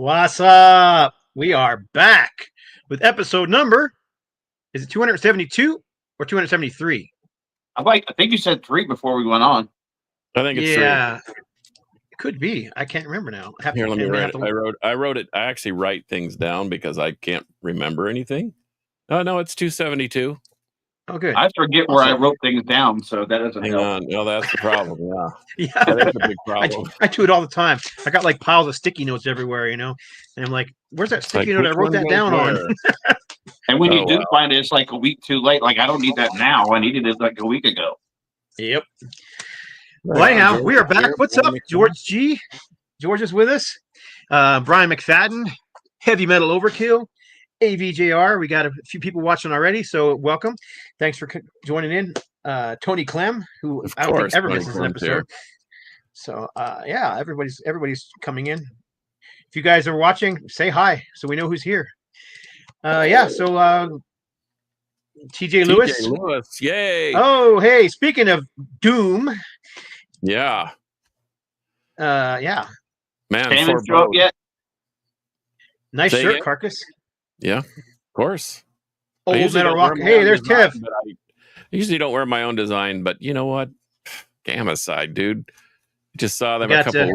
What's up? We are back with episode number. Is it 272 or 273? I think you said 3 before we went on. I think it's Yeah, it could be. I can't remember now. Here, let me write it. I wrote it. I actually write things down because I can't remember anything. Oh no, it's 272. Oh, good. I forget where I wrote things down, so that doesn't Hang help. on. No, that's the problem. Yeah, Yeah, that's a big problem. I do it all the time. I got like piles of sticky notes everywhere, and I'm like, "Where's that sticky note? I wrote that down on." And when you do find it, it's like a week too late. Like I don't need that now. I needed it like a week ago. Yep. Well, anyhow, we are back. What's up, George G? George is with us. Brian McFadden, Heavy Metal Overkill, AVJR. We got a few people watching already, so welcome. Thanks for joining in. Tony Clem, who I don't think ever misses an episode. Here. So yeah, everybody's coming in. If you guys are watching, say hi so we know who's here. TJ Lewis. Yay. Oh, hey, speaking of Doom. Yeah. Yeah. Man, Cannon show up yet? Nice shirt, Carcass. Yeah, of course. Old Metal Rock. Hey, there's Kev. I usually don't wear my own design, but you know what? Gamma Side, dude. Just saw them a couple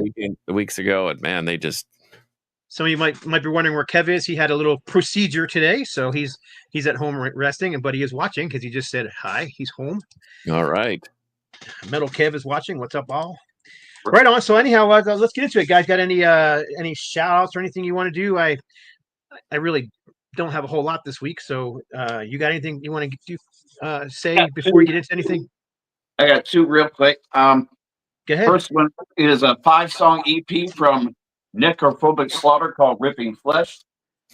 weeks ago, and man, they just. Some of you might be wondering where Kev is. He had a little procedure today, so he's at home resting, but he is watching because he just said hi. He's home. All right. Metal Kev is watching. What's up, all? Right on. So anyhow, let's get into it, guys. Got any shout outs or anything you want to do? I really don't have a whole lot this week, so you got anything you want to say before we get into anything? I got 2 real quick. Go ahead. First one is a 5-song EP from Necrophobic Slaughter called Ripping Flesh,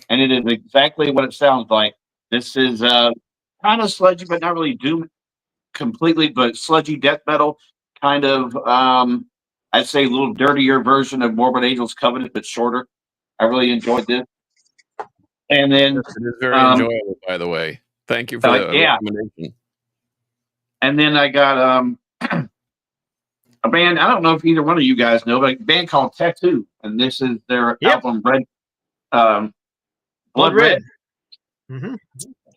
and it is exactly what it sounds like. This is kind of sludgy, but not really doom completely, but sludgy death metal, kind of I'd say a little dirtier version of Morbid Angel's Covenant, but shorter. I really enjoyed this. And then it is very enjoyable, by the way. Thank you for the recommendation. And then I got a band, I don't know if either one of you guys know, but a band called Tattoo, and this is their album Blood Red. Mm-hmm.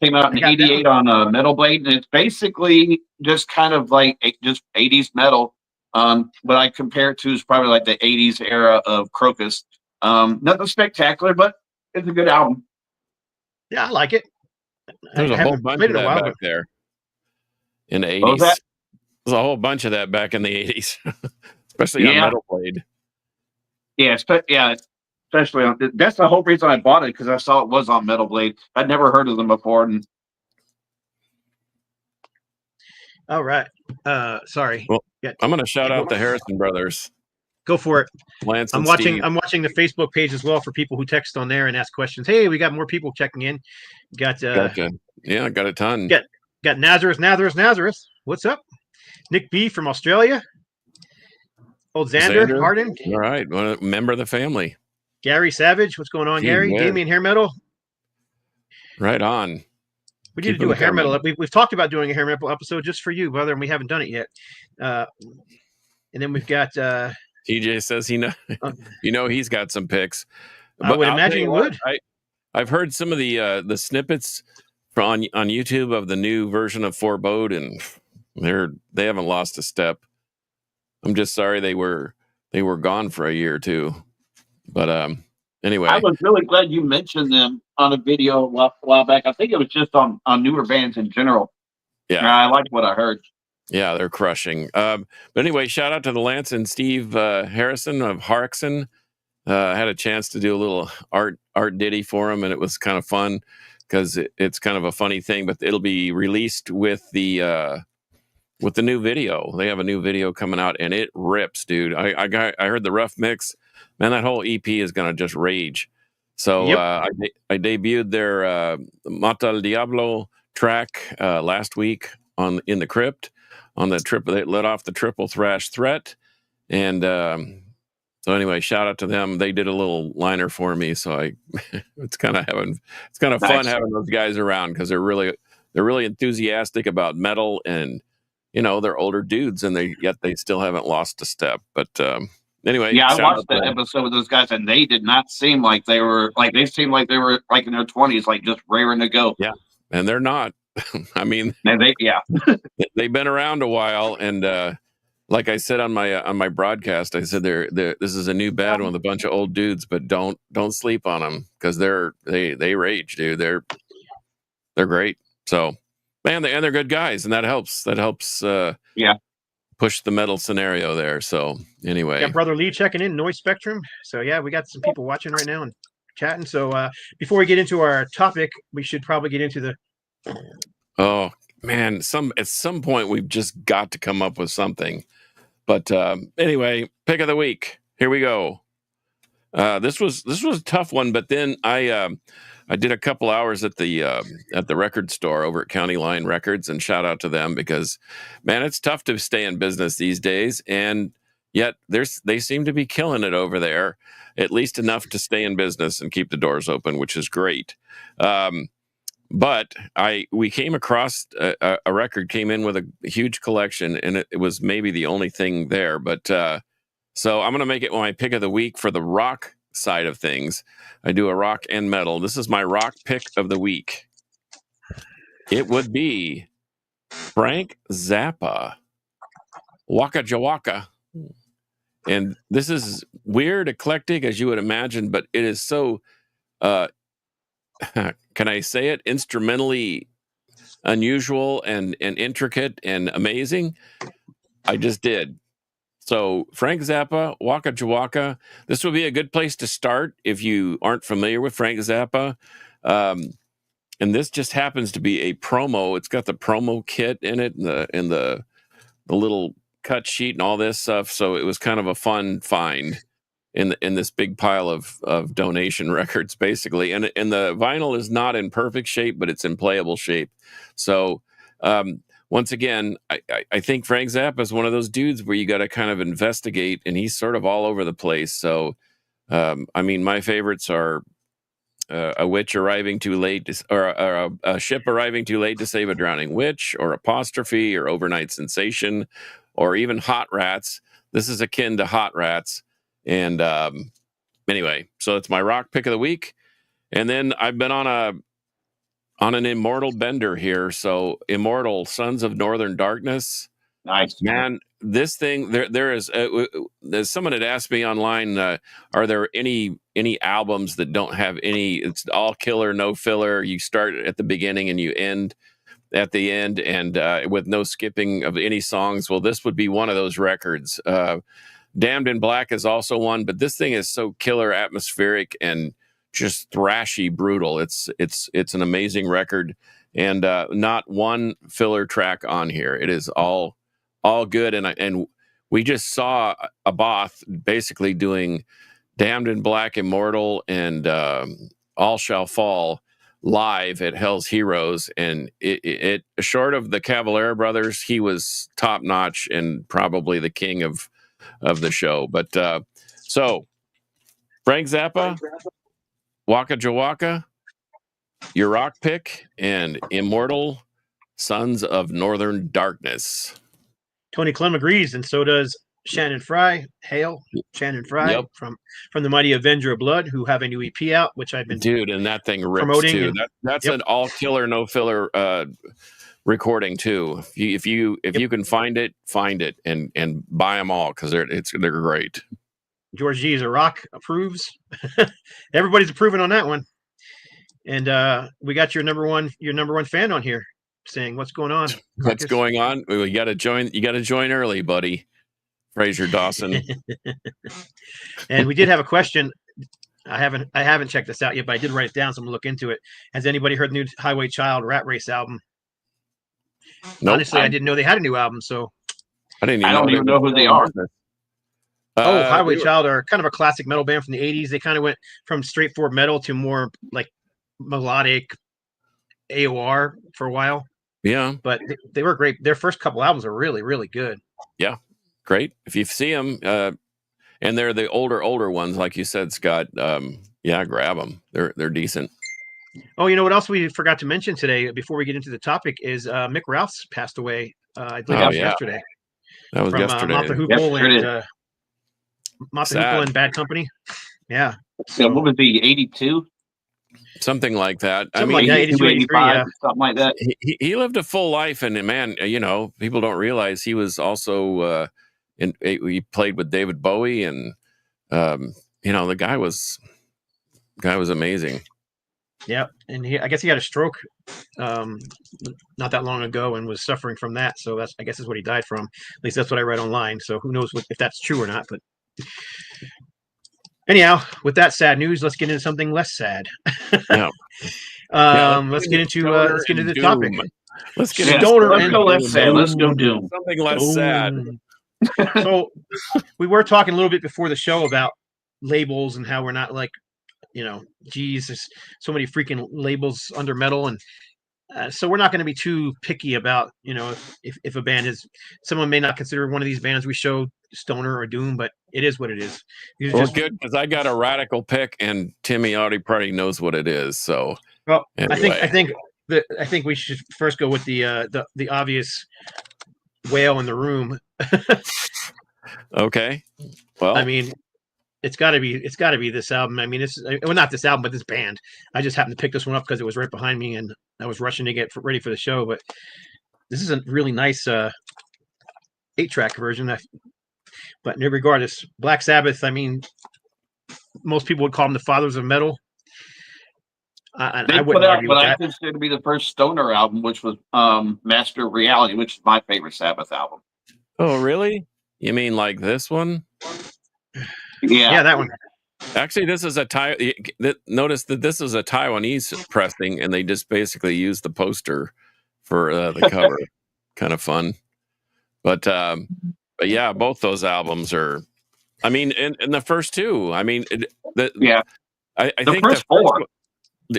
Came out in '88 on Metal Blade, and it's basically just kind of like just '80s metal. What I compare it to is probably like the '80s era of Crocus. Nothing spectacular, but it's a good album. Yeah, I like it. There's a whole bunch of that back there in the '80s. There's a whole bunch of that back in the '80s, especially on Metal Blade. Yeah, especially on. That's the whole reason I bought it, because I saw it was on Metal Blade. I'd never heard of them before. And all right, sorry. Well, I'm going to shout out the Harrison brothers. Go for it. Lance I'm and watching. Steve. I'm watching the Facebook page as well for people who text on there and ask questions. Hey, we got more people checking in. Gotcha. Yeah, got a ton. Got Nazareth. What's up? Nick B from Australia. Old Xander Harden. All right, well, member of the family. Gary Savage. What's going on, Gary? Man. Damien Hair Metal. Right on. We need to do a hair metal. We've talked about doing a hair metal episode just for you, brother, and we haven't done it yet. And then we've got TJ says he's got some picks. I would imagine he would. I've heard some of the snippets on YouTube of the new version of Forebode, and they haven't lost a step. I'm just sorry they were gone for a year or two. But anyway, I was really glad you mentioned them on a video a while back. I think it was just on newer bands in general. Yeah, I liked what I heard. Yeah, they're crushing. But anyway, shout out to the Lance and Steve Harrison of Harkson. I had a chance to do a little art ditty for them, and it was kind of fun because it's kind of a funny thing. But it'll be released with the new video. They have a new video coming out, and it rips, dude. I heard the rough mix. Man, that whole EP is gonna just rage. So I debuted their Mata el Diablo track last week in the Crypt on the triple. They let off the Triple Thrash Threat, and so anyway, shout out to them. They did a little liner for me, so it's kind of fun having those guys around because they're really enthusiastic about metal, and they're older dudes, and yet they still haven't lost a step. But anyway, Yeah, I shout watched out that to- episode with those guys, and they did not seem like they were like they seemed like they were like in their 20s, like just raring to go. Yeah, and they're not. I mean, And they've been around a while, and like I said on my broadcast, I said this is a new band with a bunch of old dudes, but don't sleep on them because they rage, dude. They're great. So, man, they're good guys, and that helps. Push the metal scenario there. So anyway, Got Brother Lee checking in, Noise Spectrum. So yeah, we got some people watching right now and chatting. So before we get into our topic, we should probably get into the. Oh man, at some point we've just got to come up with something. But anyway, pick of the week. Here we go. This was a tough one, but then I did a couple hours at the record store over at County Line Records, and shout out to them because, man, it's tough to stay in business these days, and yet they seem to be killing it over there, at least enough to stay in business and keep the doors open, which is great. But we came across a record, came in with a huge collection, and it was maybe the only thing there. But so I'm going to make it my pick of the week for the rock side of things. I do a rock and metal. This is my rock pick of the week. It would be Frank Zappa, Waka Jawaka. And this is weird, eclectic, as you would imagine, but it is so, can I say it, instrumentally unusual and intricate and amazing. I just did. So Frank Zappa, Waka Jawaka. This would be a good place to start if you aren't familiar with Frank Zappa. And this just happens to be a promo. It's got the promo kit in it and the little cut sheet and all this stuff. So it was kind of a fun find in this big pile of donation records, basically. And the vinyl is not in perfect shape, but it's in playable shape. So once again, I think Frank Zappa is one of those dudes where you got to kind of investigate, and he's sort of all over the place. So, I mean, my favorites are a witch arriving too late, or a ship arriving too late to save a drowning witch, or Apostrophe, or Overnight Sensation, or even Hot Rats. This is akin to Hot Rats. And anyway, so it's my rock pick of the week. And then I've been on an Immortal bender here. So Immortal, Sons of Northern Darkness. nice. Man, this thing, there's someone had asked me online, are there any albums that don't have any, it's all killer, no filler. You start at the beginning and you end at the end, and with no skipping of any songs. Well, this would be one of those records. Damned in Black is also one, but this thing is so killer, atmospheric, and just thrashy, brutal. It's an amazing record, and not one filler track on here. It is all good, and we just saw Aboth basically doing Damned in Black, Immortal, and All Shall Fall live at Hell's Heroes, and it short of the Cavalera brothers, he was top notch and probably the king of the show. But so Frank Zappa, Waka Jawaka, your rock pick, and Immortal, Sons of Northern Darkness. Tony Clem agrees, and so does Shannon Fry. Hail, Shannon Fry. Yep. from the Mighty Avenger of Blood, who have a new EP out, which I've been Dude, and that thing rips promoting, too. and- That's Yep. an all killer, no filler recording too. If you can find it and buy them all, because they're great. George G is a rock, approves. Everybody's approving on that one. And we got your number one fan on here saying, "What's going on? What's Marcus?" going on? You got to join early, buddy. Fraser Dawson. And we did have a question. I haven't checked this out yet, but I did write it down, so I'm gonna look into it. Has anybody heard the new Highway Child Rat Race album? Nope. Honestly, I didn't know they had a new album. So I don't even know who they are. Highway Child are kind of a classic metal band from the 80s. They kind of went from straightforward metal to more like melodic AOR for a while. Yeah, But they were great. Their first couple albums are really, really good. yeah, great. If you see them, and they're the older ones, like you said, Scott. Yeah, grab them. They're decent. Oh, you know what else we forgot to mention today before we get into the topic is Mick Rouse passed away. I believe it was yesterday. That was From yesterday. Mount the Hoople, Yesterday. and Mata and Bad Company. Yeah. So, what was the 82? Something like that. Something like that, 82, 83, yeah. Something like that. He lived a full life, and man, people don't realize he was also he played with David Bowie, and the guy was amazing. Yeah, and I guess he had a stroke not that long ago and was suffering from that. So I guess is what he died from. At least that's what I read online. So who knows if that's true or not. But anyhow, with that sad news, let's get into something less sad. Yeah. Let's get into the topic. Let's get Stoner Let's go less sad. Let's go Doom. Something less sad. So we were talking a little bit before the show about labels and how we're not like, geez, there's so many freaking labels under metal, and so we're not going to be too picky about, if a band is, someone may not consider one of these bands we show stoner or doom, but it is what it is. Well, good, because I got a radical pick, and Timmy already knows what it is. So, well, anyway. I think we should first go with the obvious whale in the room. Okay. Well, I mean, it's got to be this album. I mean, not this album, but this band. I just happened to pick this one up because it was right behind me, and I was rushing to get ready for the show. But this is a really nice 8-track version. But regardless, Black Sabbath. I mean, most people would call them the fathers of metal. They put out what I consider to be the first stoner album, which was Master of Reality, which is my favorite Sabbath album. Oh, really? You mean like this one? Yeah, that one. Actually, this is notice that this is a Taiwanese pressing, and they just basically used the poster for the cover. Kind of fun, but yeah, both those albums are. I mean, and the first two. I mean, I think the first four.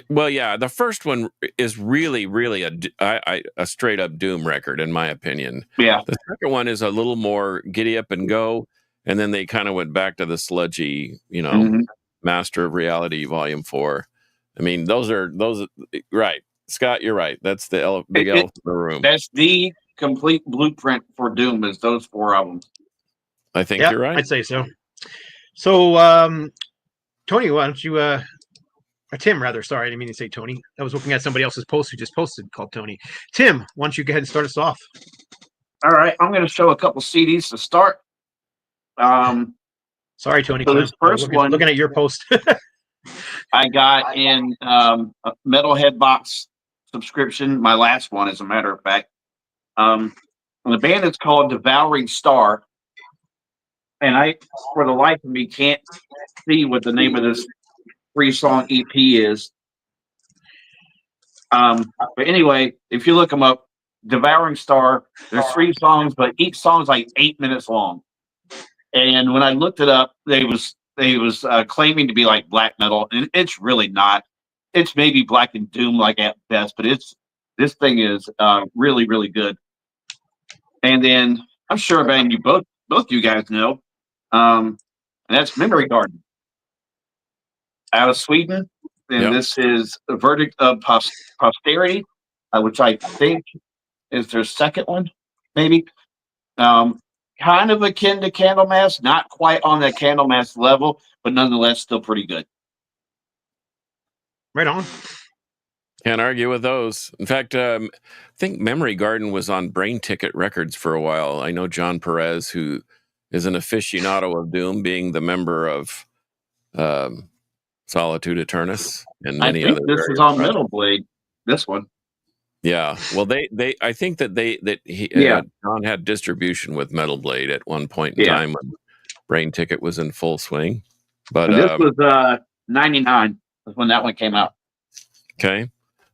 Well, yeah, the first one is really, really a straight up doom record, in my opinion. Yeah, the second one is a little more giddy up and go. And then they kind of went back to the sludgy, Master of Reality Volume 4. I mean, those are right. Scott, you're right. That's the big elephant in the room. That's the complete blueprint for Doom, is those 4 albums. I think you're right. I'd say so. So, Tony, why don't you, or Tim, rather, sorry, I didn't mean to say Tony. I was looking at somebody else's post who just posted called Tony. Tim, why don't you go ahead and start us off? All right. I'm going to show a couple CDs to start. Sorry, Tony. So this first one, looking at your post, I got in a Metalhead box subscription. My last one, as a matter of fact. The band is called Devouring Star, and I, for the life of me, can't see what the name of this 3-song EP is. But anyway, if you look them up, Devouring Star, there's 3 songs, but each song's like 8 minutes long. And when I looked it up, they was claiming to be like black metal, and it's really not. It's maybe black and doom like at best, but this thing is really, really good. And then I'm sure, man, you both you guys know, and that's Memory Garden out of Sweden, and This is A Verdict of Posterity, which I think is their second one, maybe. Kind of akin to Candlemass, not quite on that Candlemass level, but nonetheless still pretty good. Right on. Can't argue with those. In fact, I think Memory Garden was on Brain Ticket Records for a while. I know John Perez, who is an aficionado of doom, being the member of Solitude Aeternus and many other. This is on Metal Blade. This one. Yeah, well, I think that John had distribution with Metal Blade at one point in time when Brain Ticket was in full swing. But and this was 99 was when that one came out. Okay,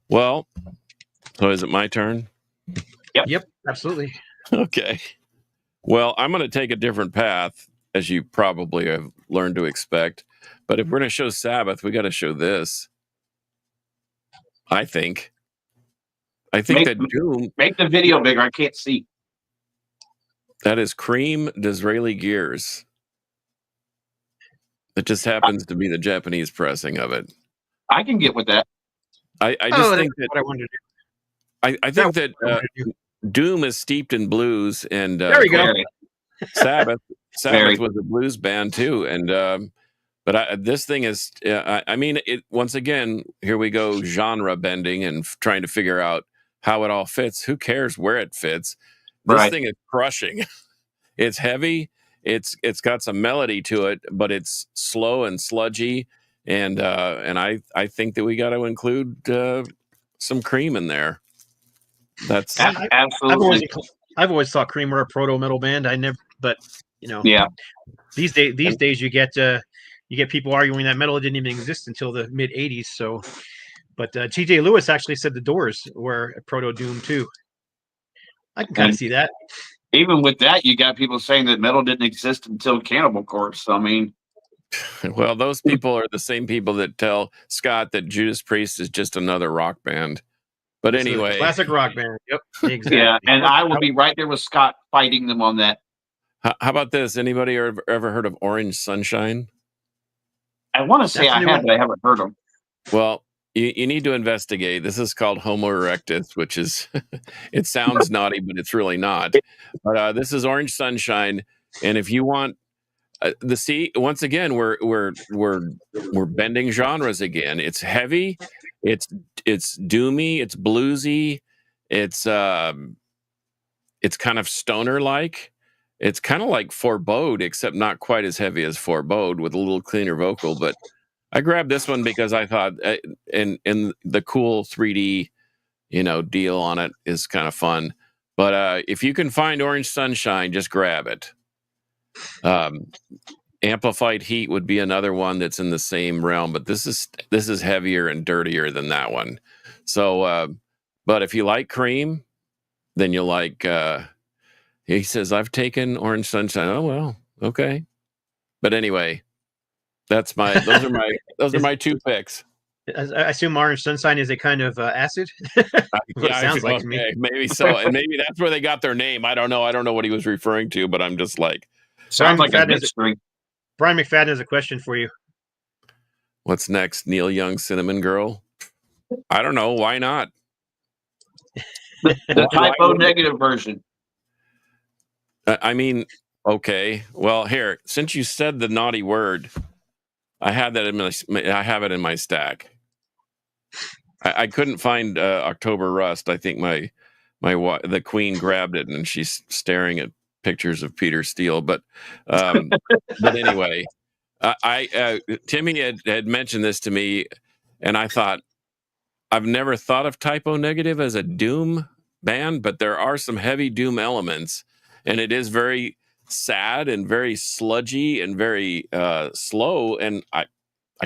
well, so is it my turn? Yep, absolutely. Okay, well, I'm going to take a different path, as you probably have learned to expect. But if we're going to show Sabbath, we got to show this. I think that Doom... Make the video bigger. I can't see. That is Cream Disraeli Gears. It just happens to be the Japanese pressing of it. I can get with that. I just think that... What I wanted to do. I think that Doom is steeped in blues, and there we go. Sabbath was a blues band too, and but this thing is. I mean, it once again. Here we go, genre bending and trying to figure out how it all fits. Who cares where it fits? This thing is crushing. It's heavy. It's got some melody to it, but it's slow and sludgy. And I think that we got to include some Cream in there. That's absolutely. I've always thought Cream were a proto metal band. I never, but these days you get people arguing that metal didn't even exist until the mid '80s. So, but T.J. Lewis actually said the Doors were a proto doom too. I can kind of see that. Even with that, you got people saying that metal didn't exist until Cannibal Corpse. I mean, well, those people are the same people that tell Scott that Judas Priest is just another rock band. But anyway, classic rock band. Yep, exactly. Yeah, and I will be right there with Scott fighting them on that. How about this? Anybody ever heard of Orange Sunshine? I want to say I have, but I haven't heard them. Well, you need to investigate. This is called Homo erectus, which is it sounds naughty, but it's really not. But this is Orange Sunshine, and if you want once again, we're bending genres again. It's heavy, it's doomy, it's bluesy, it's kind of stoner like. It's kind of like Forebode, except not quite as heavy as Forebode, with a little cleaner vocal. But I grabbed this one because I thought, and the cool 3D, deal on it is kind of fun. But if you can find Orange Sunshine, just grab it. Amplified Heat would be another one that's in the same realm, but this is heavier and dirtier than that one. So, but if you like Cream, then you'll like. He says, "I've taken Orange Sunshine." Oh well, okay. But anyway, those are my two picks. I assume Orange Sunshine is a kind of acid. It sounds like to me. Maybe so, and maybe that's where they got their name. I don't know. I don't know what he was referring to, but I'm just like, sounds like a mystery. Brian McFadden has a question for you. What's next? Neil Young, Cinnamon Girl? I don't know. Why not? The typo negative version. I mean, okay. Well, here, since you said the naughty word, I have it in my stack. I couldn't find October Rust. I think the Queen grabbed it and she's staring at pictures of Peter Steele. But anyway, Timmy had mentioned this to me, and I thought, I've never thought of Typo Negative as a doom band, but there are some heavy doom elements. And it is very sad and very sludgy and very slow. And I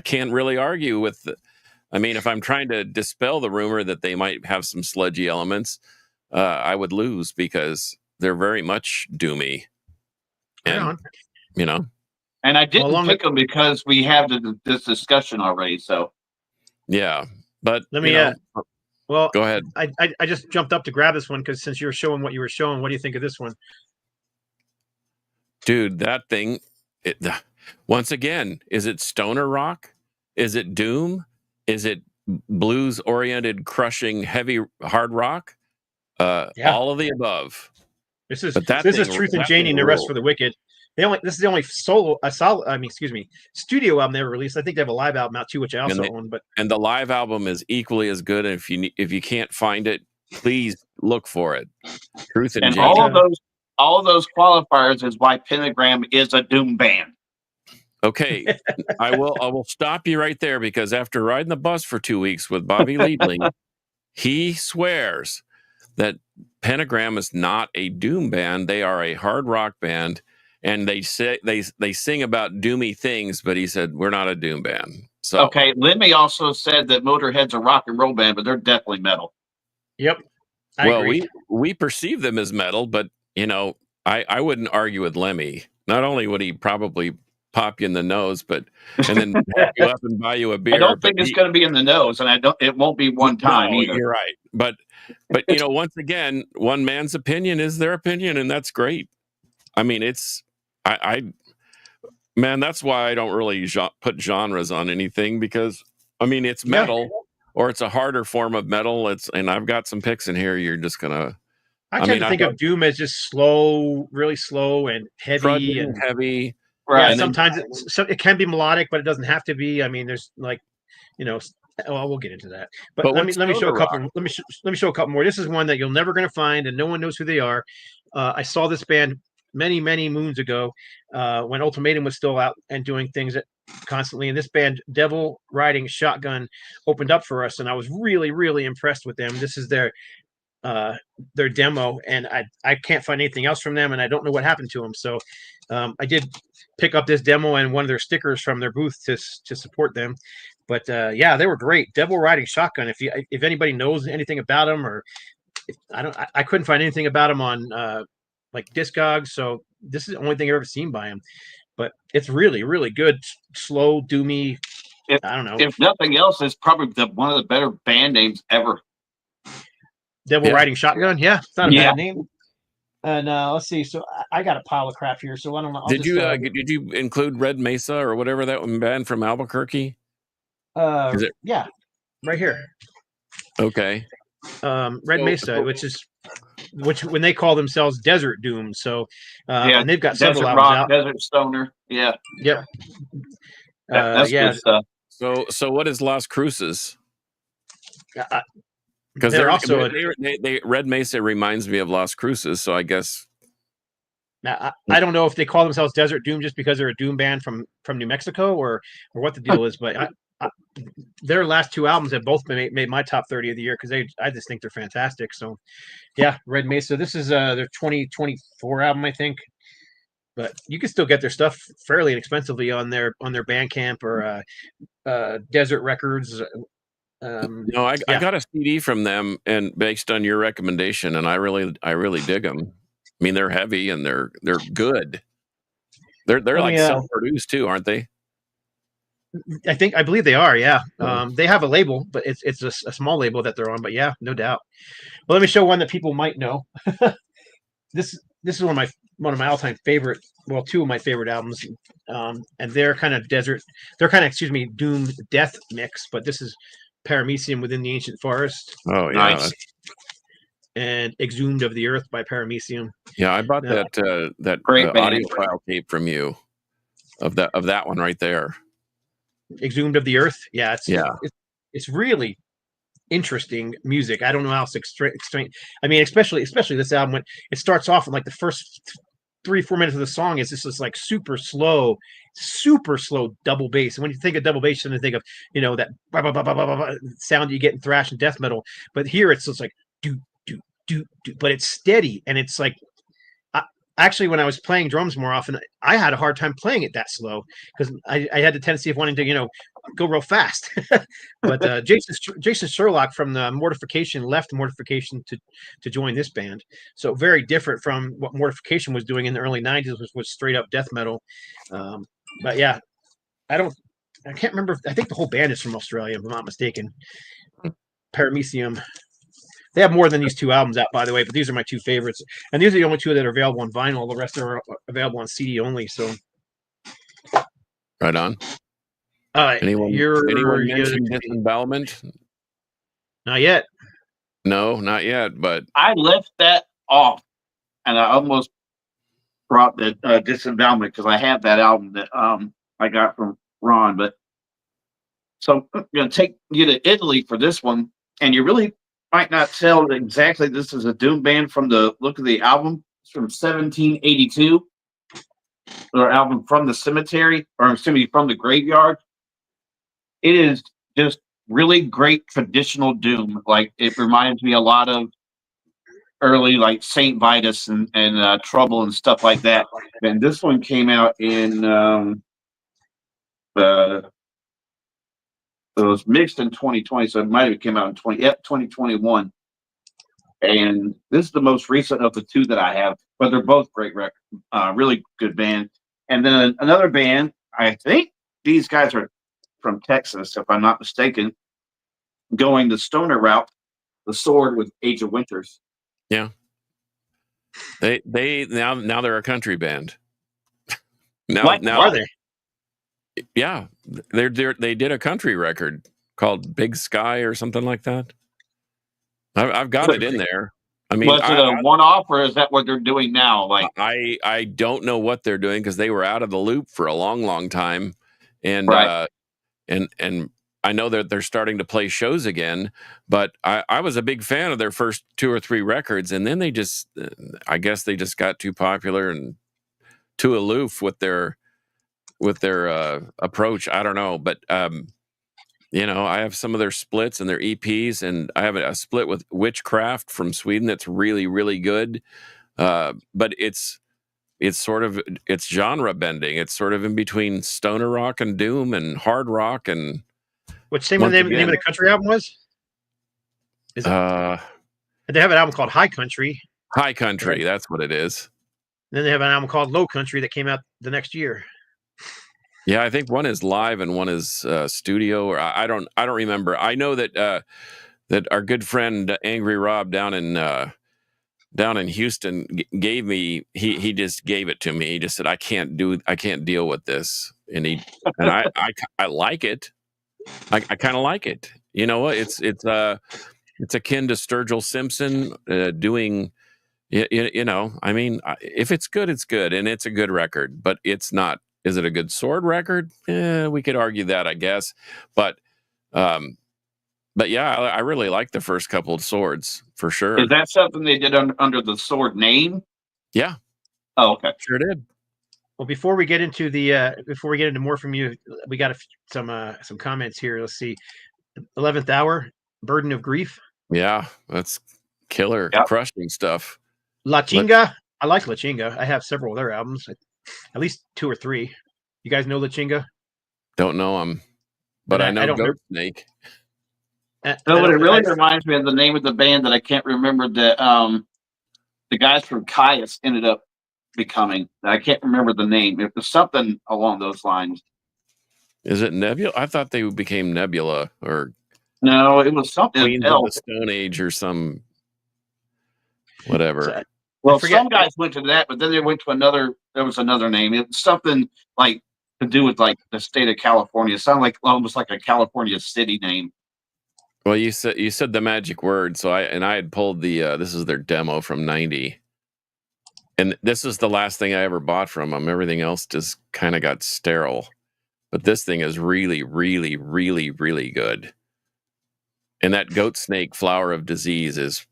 can't really argue with if I'm trying to dispel the rumor that they might have some sludgy elements, I would lose because they're very much doomy. And, And I didn't pick them because we have this discussion already. So, yeah. But let me, well, go ahead. I just jumped up to grab this one because since you were showing what you were showing, what do you think of this one? Dude, that thing, once again, is it stoner rock? Is it doom? Is it blues-oriented, crushing, heavy, hard rock? All of the above. This is Truth and Janie and the Rest for the Wicked. This is the only studio album they ever released. I think they have a live album out too, which I also own. And the live album is equally as good. And if you can't find it, please look for it. Truth and Janie. All of those qualifiers is why Pentagram is a doom band. Okay, I will stop you right there because after riding the bus for 2 weeks with Bobby Liebling, he swears that Pentagram is not a doom band. They are a hard rock band, and they sing about doomy things. But he said we're not a doom band. So okay, Lemmy also said that Motorhead's a rock and roll band, but they're definitely metal. Yep. I agree. we perceive them as metal, but I wouldn't argue with Lemmy. Not only would he probably pop you in the nose, and then pick you up and buy you a beer. I don't think it's going to be in the nose, and it won't be one time either. You're right, but once again, one man's opinion is their opinion, and that's great. I mean, that's why I don't really put genres on anything because it's metal or it's a harder form of metal. And I've got some picks in here. You're just gonna I tend to think of doom as just slow, really slow and heavy and heavy. Right. Yeah, sometimes it can be melodic, but it doesn't have to be. I mean, there's like, well, we'll get into that. But let me show a couple. Let me show a couple more. This is one that you're never going to find, and no one knows who they are. I saw this band many moons ago when Ultimatum was still out and doing things constantly. And this band, Devil Riding Shotgun, opened up for us, and I was really impressed with them. This is their demo, and I can't find anything else from them, and I don't know what happened to them. So I did pick up this demo and one of their stickers from their booth to support them. But yeah, they were great. Devil Riding Shotgun. If anybody knows anything about them, or I couldn't find anything about them on like Discogs. So this is the only thing I've ever seen by them. But it's really good, slow, doomy. I don't know. If nothing else, it's probably one of the better band names ever. Devil Riding Shotgun. Yeah, it's not a bad name. And let's see. So I got a pile of crap here. So I don't know. Did you include Red Mesa or whatever that one band from Albuquerque? Yeah, right here. Okay. Red Mesa, which when they call themselves Desert Doom. So and they've got several albums out. Desert Stoner. Yeah. Yep. That's good stuff. So what is Las Cruces? Because they're also Red Mesa reminds me of Las Cruces, so I guess. Now I don't know if they call themselves Desert Doom just because they're a doom band from New Mexico or what the deal is, but their last two albums have both been made my top 30 of the year because I just think they're fantastic. So yeah, Red Mesa. This is their 2024 album, I think, but you can still get their stuff fairly inexpensively on their Bandcamp or Desert Records. No, I got a CD from them, and based on your recommendation, and I really dig them. I mean, they're heavy and they're good. They're like self-produced too, aren't they? I believe they are. Yeah, they have a label, but it's a small label that they're on. But yeah, no doubt. Well, let me show one that people might know. This is one of my all-time favorite. Well, two of my favorite albums, and they're kind of doom death mix. But this is Paramecium Within the Ancient Forest. Oh, yeah. Nice. And Exhumed of the Earth by Paramecium. Yeah, I bought that great audio file tape from you of that one right there. Exhumed of the Earth. Yeah, it's really interesting music. I don't know how else to explain. I mean, especially this album, when it starts off and like the first 3-4 minutes of the song is just this like super slow double bass. And when you think of double bass, you think of that bah, bah, bah, bah, bah, bah, sound you get in thrash and death metal. But here it's just like do, but it's steady, and it's like actually when I was playing drums more often, I had a hard time playing it that slow because I had the tendency of wanting to go real fast. But Jason Sherlock from the Mortification left Mortification to join this band, so very different from what Mortification was doing in the early 90s, which was straight up death metal. But yeah, I can't remember. I think the whole band is from Australia, if I'm not mistaken. Paramecium. They have more than these two albums out, by the way, but these are my two favorites. And these are the only two that are available on vinyl. The rest are available on CD only. So, right on. Anyone mention Disembowelment? Not yet. No, not yet. But I left that off, and I almost brought the Disembowelment because I have that album that I got from Ron. But so I'm going to take you to Italy for this one, and you really might not tell exactly this is a doom band from the look of the album. It's from 1782. Their album From the Cemetery, or excuse me, From the Graveyard. It is just really great traditional doom. Like it reminds me a lot of early like Saint Vitus and Trouble and stuff like that. And this one came out in it was mixed in 2020, so it might have came out in 2021. And this is the most recent of the two that I have, but they're both great records. Really good band. And then another band, I think these guys are from Texas, if I'm not mistaken, going the stoner route, The Sword with Age of Winters. Yeah. They now they're a country band. now are they? Yeah, they did a country record called Big Sky or something like that. I've got it in there. I mean, Was it a one-off, or is that what they're doing now? Like, I don't know what they're doing because they were out of the loop for a long, long time, and right. and I know that they're starting to play shows again. But I was a big fan of their first 2 or 3 records, and then they just, I guess they just got too popular and too aloof with their approach. I don't know, but I have some of their splits and their EPs, and I have a split with Witchcraft from Sweden that's really, really good. But it's genre bending. It's sort of in between stoner rock and doom and hard rock. And What's the name of the country album was? Is it? They have an album called High Country. High Country, that's what it is. And then they have an album called Low Country that came out the next year. Yeah, I think one is live and one is studio, or I don't remember. I know that that our good friend Angry Rob down in Houston gave me. He just gave it to me. He just said, I can't deal with this, and I like it. I kind of like it. You know what? It's akin to Sturgill Simpson doing. I mean, if it's good, it's good, and it's a good record, but it's not. Is it a good Sword record? We could argue that, I guess. But yeah, I really like the first couple of Swords for sure. Is that something they did under the Sword name? Yeah. Oh, okay. Sure did. Well, before we get into more from you, we got some comments here. Let's see. 11th Hour, Burden of Grief. Yeah, that's killer, crushing stuff. La Chinga. I like La Chinga. I have several of their albums. At least 2 or 3. You guys know La Chinga? Don't know them, but I know Goat Snake. It really reminds me of the name of the band that I can't remember that the guys from Caius ended up becoming. I can't remember the name. It was something along those lines. Is it Nebula? I thought they became Nebula, or no, it was something Queens else. of the Stone Age or some whatever. Well, some guys went to that, but then they went to another. There was another name. It was something like to do with like the state of California. It sounded like almost like a California city name. Well, you said the magic word, so I had pulled the this is their demo from '90, and this is the last thing I ever bought from them. Everything else just kind of got sterile, but this thing is really, really, really, really good. And that Goat Snake, Flower of Disease, is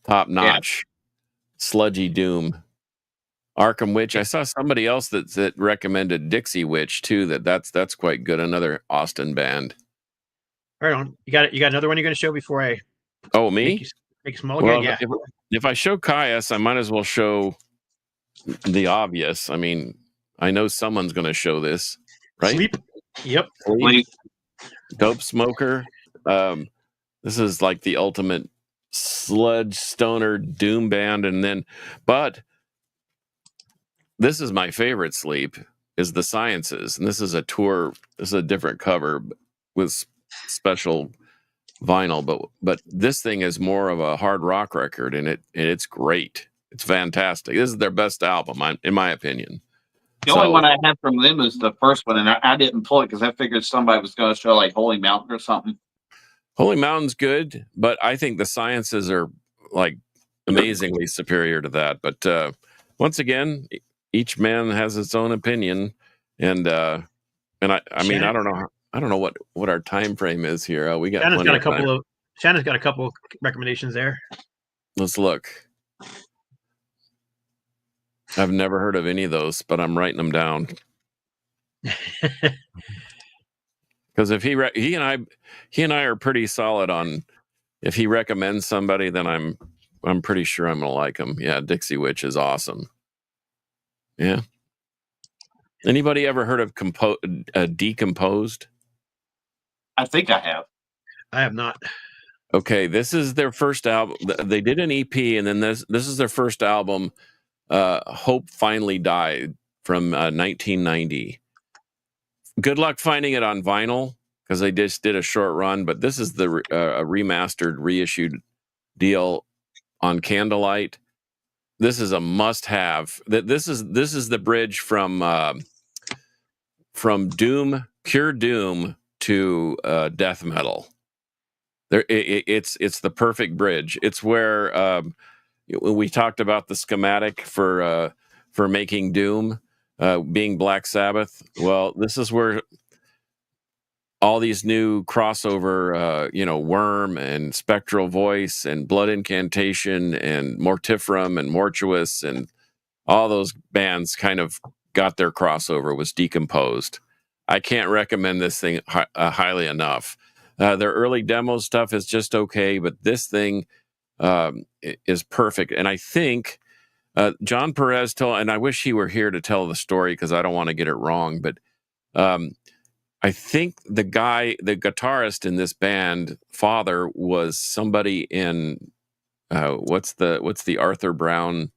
top notch. Sludgy doom. Arkham Witch. I saw somebody else that recommended Dixie Witch too. That's quite good. Another Austin band. Right on. You got another one you're going to show before I? Oh, me? Make a small again. Yeah. If I show Caius, I might as well show the obvious. I mean, I know someone's going to show this, right? Sleep. Yep. Sleep. Dope Smoker. This is like the ultimate sludge stoner doom band, but this is my favorite Sleep, is the Sciences, and this is a tour. This is a different cover with special vinyl, but this thing is more of a hard rock record, and it's great. It's fantastic. This is their best album, in my opinion. The only one I have from them is the first one, and I didn't pull it because I figured somebody was going to show like Holy Mountain or something. Holy Mountain's good, but I think the Sciences are like amazingly superior to that. But once again, each man has his own opinion, and I mean, I don't know what our time frame is here. We got Shannon's got a couple of recommendations there. Let's look. I've never heard of any of those, but I'm writing them down. Because if he and I are pretty solid on, if he recommends somebody, then I'm pretty sure I'm gonna like him. Yeah, Dixie Witch is awesome. Yeah. Anybody ever heard of Decomposed? I think I have. I have not. Okay, this is their first album. They did an EP, and then this is their first album. Hope Finally Died from 1990. Good luck finding it on vinyl because they just did a short run, but this is the remastered, reissued deal on Candlelight. This is a must-have. This is the bridge from doom, pure doom to death metal. It's the perfect bridge. It's where we talked about the schematic for making Doom being Black Sabbath. Well, this is where all these new crossover, Worm and Spectral Voice and Blood Incantation and Mortifera and Mortuous and all those bands kind of got their crossover, was Decomposed. I can't recommend this thing highly enough. Their early demo stuff is just okay, but this thing is perfect. And I think John Perez told, and I wish he were here to tell the story because I don't want to get it wrong, but I think the guitarist in this band, father, was somebody in what's the Arthur Brown,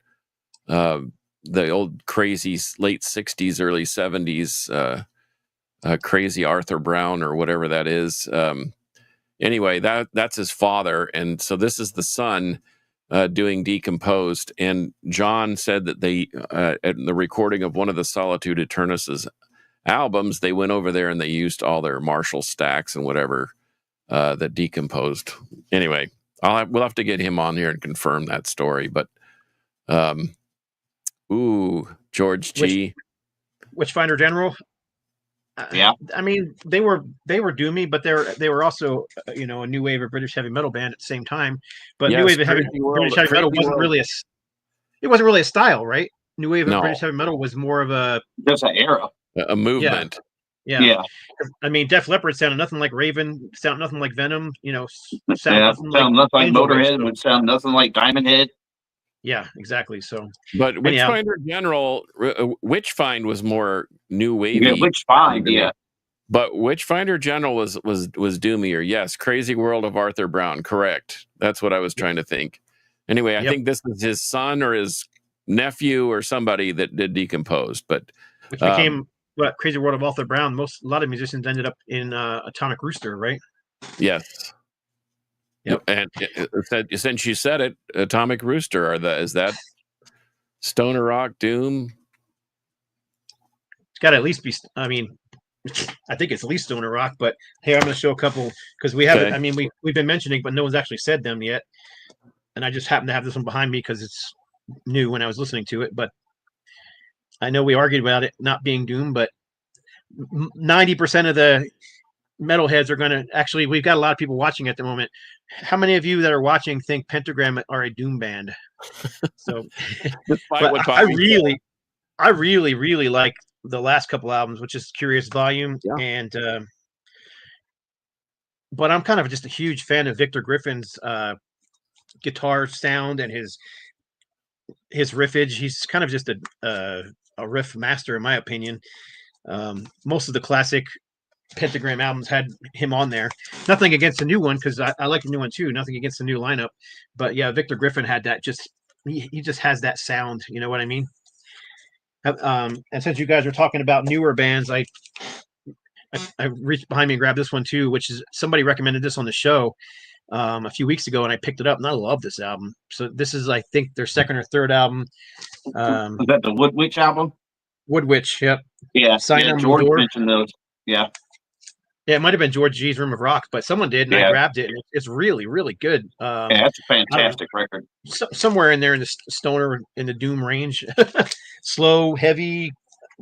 the old crazy late 60s, early 70s, crazy Arthur Brown or whatever that is. Anyway, that's his father, and so this is the son doing Decomposed. And John said that they at the recording of one of the Solitude Aeternus' albums, they went over there and they used all their Marshall stacks and whatever that Decomposed. Anyway, we'll have to get him on here and confirm that story. But George G. Witchfinder General. Yeah, I mean, they were doomy, but they were also a new wave of British heavy metal band at the same time. But Yes, new wave of British heavy metal wasn't really a style, right? New wave of British heavy metal was more of just an era, a movement. Yeah. I mean, Def Leppard sounded nothing like Raven, sounded nothing like Venom. sound nothing like Motorhead, would sound nothing like Diamond Head. Yeah, exactly. So, but Witchfinder General, Witchfind was more new wavy. Yeah, Witchfind, yeah. But Witchfinder General was doomier. Yes, Crazy World of Arthur Brown. Correct. That's what I was trying to think. Anyway, I think this is his son or his nephew or somebody that did Decomposed. But which became Crazy World of Arthur Brown. A lot of musicians ended up in Atomic Rooster, right? Yes. Yep. And since you said it, Atomic Rooster, is that Stoner Rock Doom? It's got to at least be. I mean, I think it's at least Stoner Rock. But here, I'm going to show a couple because we haven't. I mean, we've been mentioning, but no one's actually said them yet. And I just happen to have this one behind me because it's new when I was listening to it. But I know we argued about it not being Doom, but 90% of the metalheads are going to actually. We've got a lot of people watching at the moment. How many of you that are watching think Pentagram are a Doom band? So, but I really like the last couple albums, which is Curious Volume, and but I'm kind of just a huge fan of Victor Griffin's guitar sound and his riffage. He's kind of just a riff master, in my opinion. Most of the classic Pentagram albums had him on there. Nothing against the new one, because I like the new one too. Nothing against the new lineup, but yeah, Victor Griffin had that. He just has that sound. You know what I mean? And since you guys are talking about newer bands, I reached behind me and grabbed this one too, which is somebody recommended this on the show a few weeks ago, and I picked it up, and I love this album. So this is, I think, their second or third album. Is that the Woodwitch album? Woodwitch, yep. Yeah, George mentioned those. Yeah. Yeah, it might have been George G's Room of Rock, but someone did, and I grabbed it. And it's really, really good. Yeah, that's a fantastic record. Somewhere in there in the stoner, in the doom range. Slow, heavy,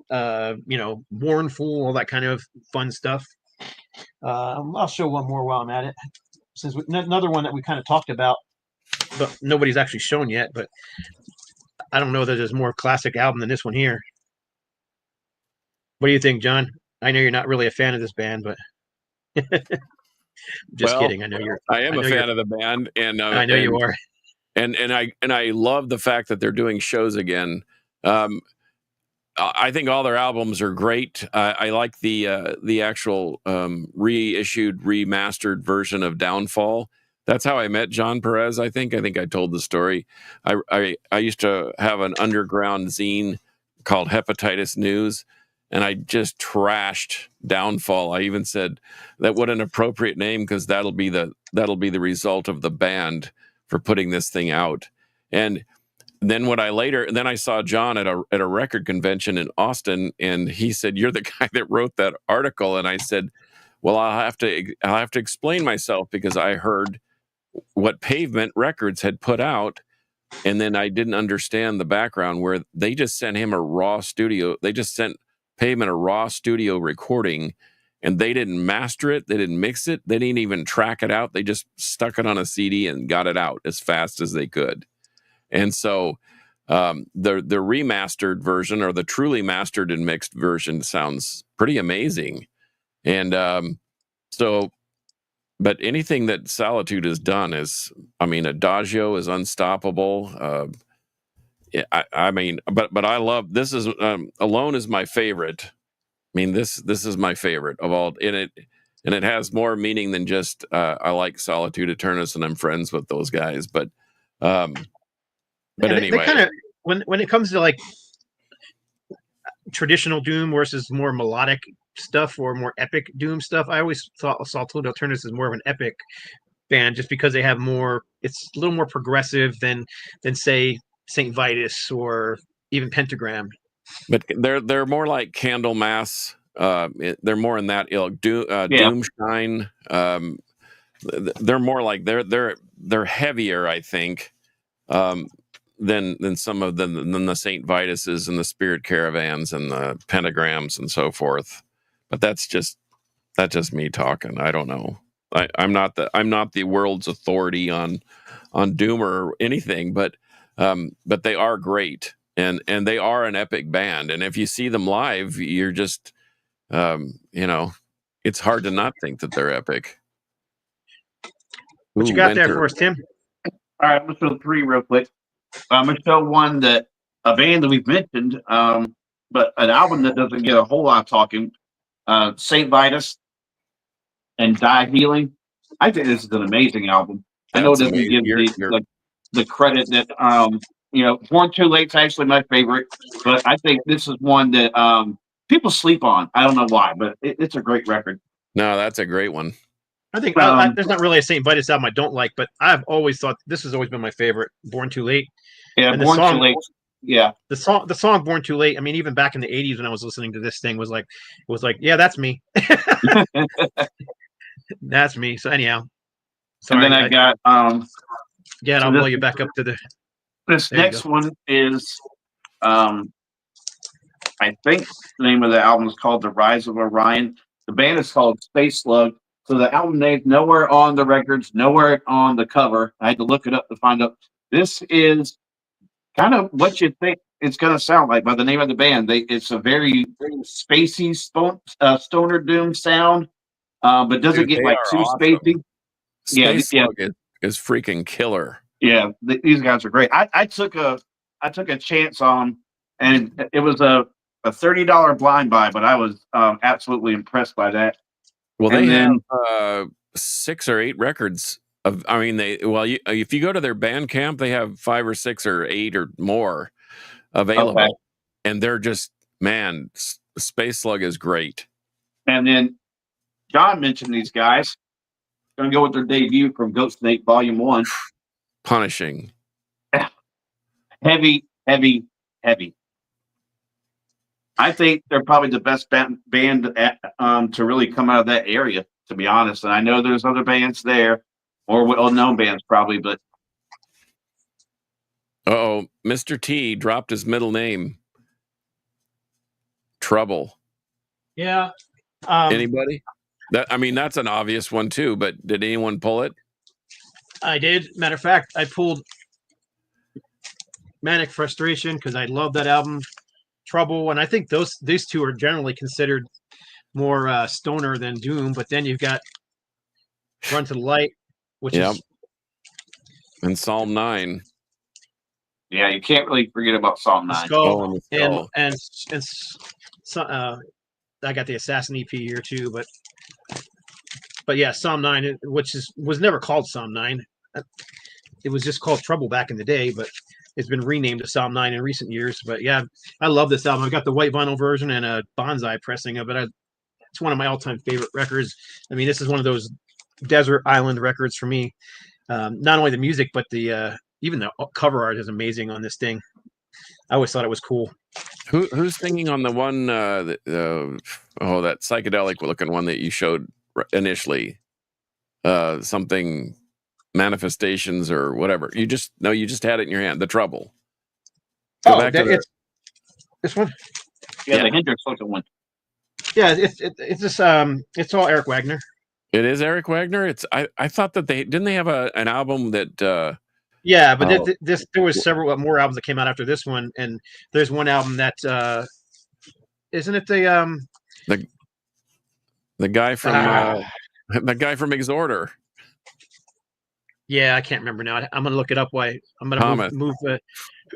mournful, all that kind of fun stuff. I'll show one more while I'm at it. Since another one that we kind of talked about, but nobody's actually shown yet. But I don't know that there's more classic album than this one here. What do you think, John? I know you're not really a fan of this band, but just kidding. I know you're. I am a fan of the band, and I know you are. And I love the fact that they're doing shows again. I think all their albums are great. I like the actual reissued, remastered version of Downfall. That's how I met John Perez. I think I told the story. I used to have an underground zine called Hepatitis News, and I just trashed Downfall. I even said that what an appropriate name, because that'll be the result of the band for putting this thing out. And then I saw John at a record convention in Austin, and he said, "You're the guy that wrote that article." And I said, Well, I'll have to explain myself because I heard what Pavement Records had put out, and then I didn't understand the background where they just sent him a raw studio. They just sent Pavement a raw studio recording, and they didn't master it. They didn't mix it. They didn't even track it out. They just stuck it on a CD and got it out as fast as they could. And so the remastered version, or the truly mastered and mixed version, sounds pretty amazing. And but anything that Solitude has done is, I mean, Adagio is unstoppable. I mean, but I love, this is Alone is my favorite. I mean, this is my favorite of all, and it has more meaning than just I like Solitude Eternus and I'm friends with those guys. But anyway, they kind of, when it comes to like traditional Doom versus more melodic stuff or more epic Doom stuff, I always thought Solitude Eternus is more of an epic band, just because they have more. It's a little more progressive than say Saint Vitus or even Pentagram. But they're more like Candlemass. They're more in that ilk. Doomshine. They're more like they're heavier, I think, than some of than the Saint Vituses and the Spirit Caravans and the Pentagrams and so forth. But that's just me talking. I don't know. I'm not the world's authority on Doom or anything, but they are great, and they are an epic band. And if you see them live, you're just it's hard to not think that they're epic. What you got there for us, Tim? All right, let's show 3 real quick. I'm gonna show one that a band that we've mentioned, but an album that doesn't get a whole lot of talking. Saint Vitus and Die Healing. I think this is an amazing album. I know it doesn't give the credit that Born Too Late's actually my favorite, but I think this is one that people sleep on. I don't know why, but it's a great record. No, that's a great one. I think there's not really a Saint Vitus album I don't like, but I've always thought this has always been my favorite. Born Too Late. Yeah, and Born Too Late. Yeah, the song "Born Too Late." I mean, even back in the '80s when I was listening to this thing, was like, yeah, that's me. That's me. So anyhow, sorry, and then I got I'll blow you back up to the. This next one is I think the name of the album is called The Rise of Orion. The band is called Space Slug. So the album name's nowhere on the records, nowhere on the cover. I had to look it up to find out. This is kind of what you think it's going to sound like by the name of the band. It's a very, very spacey stoner doom sound, but doesn't get like too awesome. Spacey. Space Slug is freaking killer. Yeah, these guys are great. I took a chance on, and it was a $30 blind buy, but I was absolutely impressed by that. Well, they have 6 or 8 records. If you go to their Bandcamp, they have 5 or 6 or 8 or more available, okay. And they're just, man, Space Slug is great. And then John mentioned these guys. Going to go with their debut from Goat Snake Volume 1. Punishing. Heavy. I think they're probably the best band to really come out of that area, to be honest. And I know there's other bands there, more well-known bands probably, but. Mr. T dropped his middle name. Trouble. Yeah. Anybody? That's an obvious one too, but did anyone pull it? I did. Matter of fact, I pulled Manic Frustration because I love that album. Trouble, and I think these two are generally considered more stoner than Doom. But then you've got Run to the Light, which is and Psalm 9. Yeah, you can't really forget about Psalm 9. Skull, and I got the Assassin EP here too, but yeah, Psalm 9, which was never called Psalm 9. It was just called Trouble back in the day, but it's been renamed to Psalm 9 in recent years. But yeah, I love this album. I got the white vinyl version and a bonsai pressing of it. It's one of my all-time favorite records. I mean, this is one of those desert island records for me. Not only the music, but even the cover art is amazing on this thing. I always thought it was cool. Who's singing on the one? That psychedelic looking one that you showed initially? Something manifestations or whatever. You just had it in your hand. The Trouble. Go back to it's this one. Yeah, the Hendrix looking one. Yeah, it's just it's all Eric Wagner. It is Eric Wagner. I thought that they have an album that. Yeah, but there was several more albums that came out after this one, and there's one album that isn't it the guy from the guy from Exhorder. Yeah, I can't remember now. I'm gonna look it up. Why I'm gonna Thomas. move.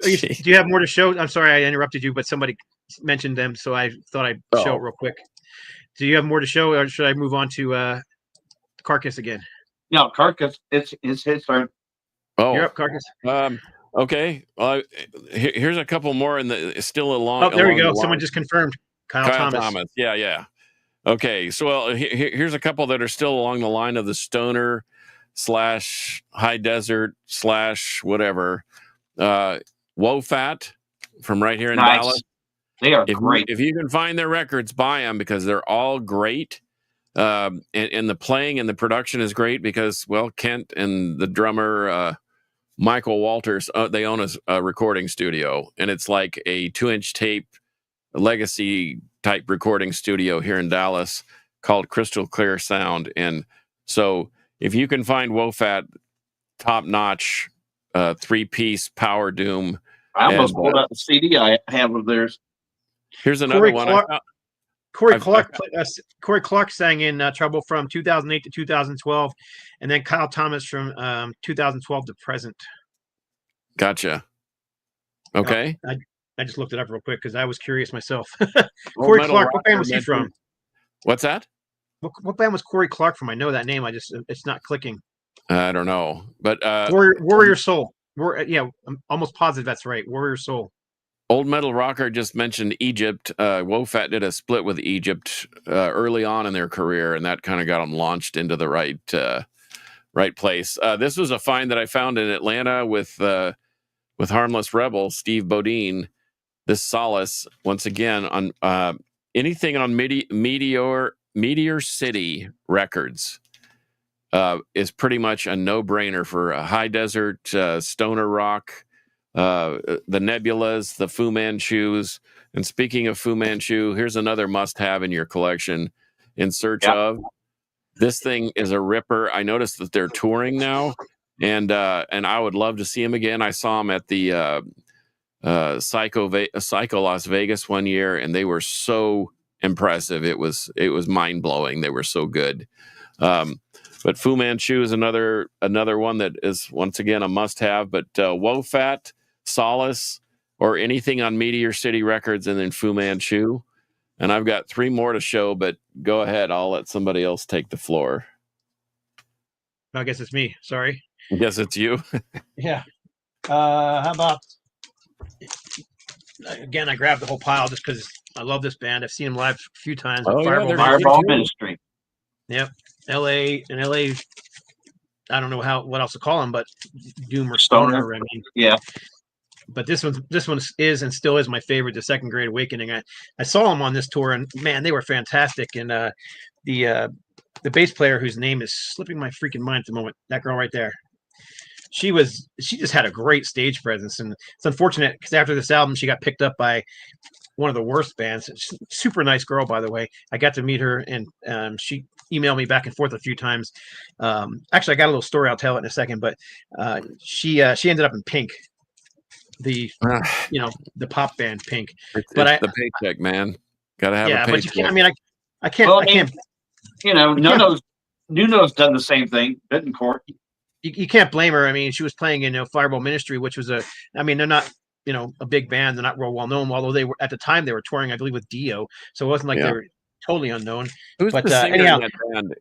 Do you have more to show? I'm sorry I interrupted you, but somebody mentioned them, so I thought I'd show it real quick. Do you have more to show, or should I move on to Carcass again? No, Carcass. It's his turn. Oh, you're up, Carcass. Okay. Here's a couple more, still along. Oh, there we go. Someone just confirmed. Kyle Thomas. Yeah. Okay, so here's a couple that are still along the line of the stoner / high desert / whatever. Wofat from right here in Dallas. They are great. If you can find their records, buy them because they're all great. And the playing and the production is great because, well, Kent and the drummer Michael Walters, they own a recording studio, and it's like a 2-inch tape legacy type recording studio here in Dallas called Crystal Clear Sound. And so if you can find Wofat, top notch 3-piece power doom. I almost pulled out the CD I have of theirs. Here's another one. Corey Clark sang in Trouble from 2008 to 2012, and then Kyle Thomas from 2012 to present. Gotcha. Okay. I just looked it up real quick because I was curious myself. Corey Clark, what band was he from? What's that? What band was Corey Clark from? I know that name. It's not clicking. I don't know, but Warrior Soul. I'm almost positive that's right. Warrior Soul. Old Metal Rocker just mentioned Egypt. Wofat did a split with Egypt early on in their career, and that kind of got them launched into the right place. This was a find that I found in Atlanta with Harmless Rebel, Steve Bodine. This Solace, once again, on anything on Meteor City Records is pretty much a no-brainer for a high desert, stoner rock, the Nebulas, the Fu Manchus. And speaking of Fu Manchu, here's another must-have in your collection, In Search of. This thing is a ripper. I noticed that they're touring now, and I would love to see them again. I saw them at the Psycho Las Vegas one year, and they were so impressive. It was mind-blowing. They were so good. But Fu Manchu is another one that is, once again, a must-have. But Wofat, Solace, or anything on Meteor City Records, and then Fu Manchu. And I've got 3 more to show, but go ahead. I'll let somebody else take the floor. I guess it's me. Sorry. I guess it's you. Yeah. How about, again, I grabbed the whole pile just because I love this band. I've seen them live a few times. Fireball Ministry. Yep. LA, I don't know what else to call them, but doom or stoner. I mean, yeah. But this one is and still is my favorite. The Second Great Awakening. I saw them on this tour, and man, they were fantastic. And the bass player, whose name is slipping my freaking mind at the moment, that girl right there, she just had a great stage presence. And it's unfortunate because after this album, she got picked up by one of the worst bands. Super nice girl, by the way. I got to meet her, and she emailed me back and forth a few times. Actually, I got a little story. I'll tell it in a second. But she ended up in Pink, the pop band Pink. It's the paycheck, man. Gotta have a paycheck. But you can't. I mean, I can't. Well, I can't. Nuno's done the same thing. Bittencourt. You can't blame her. I mean, she was playing in Fireball Ministry, which was they're not a big band. They're not real well known, although they were at the time they were touring, I believe, with Dio. So it wasn't like they were totally unknown. Who's the singer in that band?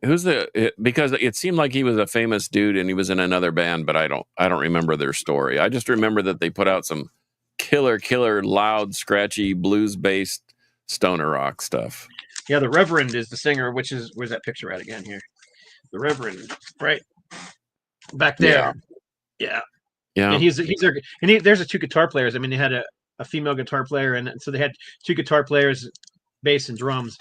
Because it seemed like he was a famous dude and he was in another band, but I don't remember their story. I just remember that they put out some killer, loud, scratchy, blues-based stoner rock stuff. Yeah, the Reverend is the singer, where's that picture at again here? The Reverend, right back there. Yeah. And there's the 2 guitar players. I mean, they had a female guitar player, and so they had 2 guitar players, bass and drums.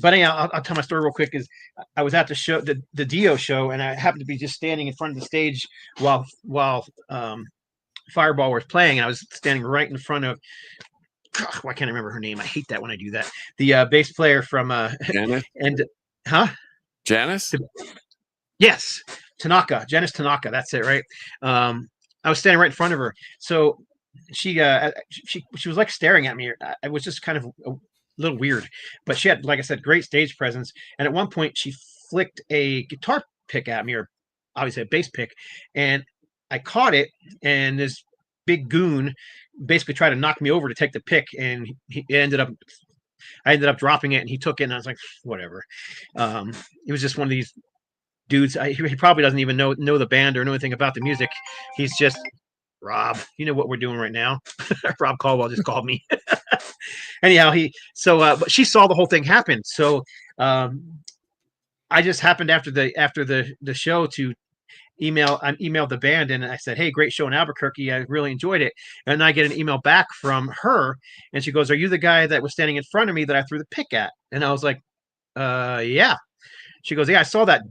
but anyhow, I'll tell my story real quick. Is I was at the show, the Dio show, and I happened to be just standing in front of the stage while Fireball was playing, and I was standing right in front of. Why can't I remember her name? I hate that when I do that. The bass player from Janice? and huh? Janice? Yes, Tanaka, Janice Tanaka. That's it, right? I was standing right in front of her, so she was like staring at me. It was just kind of a little weird, but she had, like I said, great stage presence. And at one point, she flicked a guitar pick at me, or obviously a bass pick, and I caught it. And this big goon basically tried to knock me over to take the pick, and I ended up dropping it, and he took it, and I was like, whatever. It was just one of these dudes. He probably doesn't even know the band or know anything about the music. He's just Rob. You know what we're doing right now. Rob Caldwell just called me. Anyhow, but she saw the whole thing happen. So I just happened after the show to emailed the band, and I said, hey, great show in Albuquerque. I really enjoyed it. And I get an email back from her, and she goes, are you the guy that was standing in front of me that I threw the pick at? And I was like, yeah. She goes, yeah, I saw that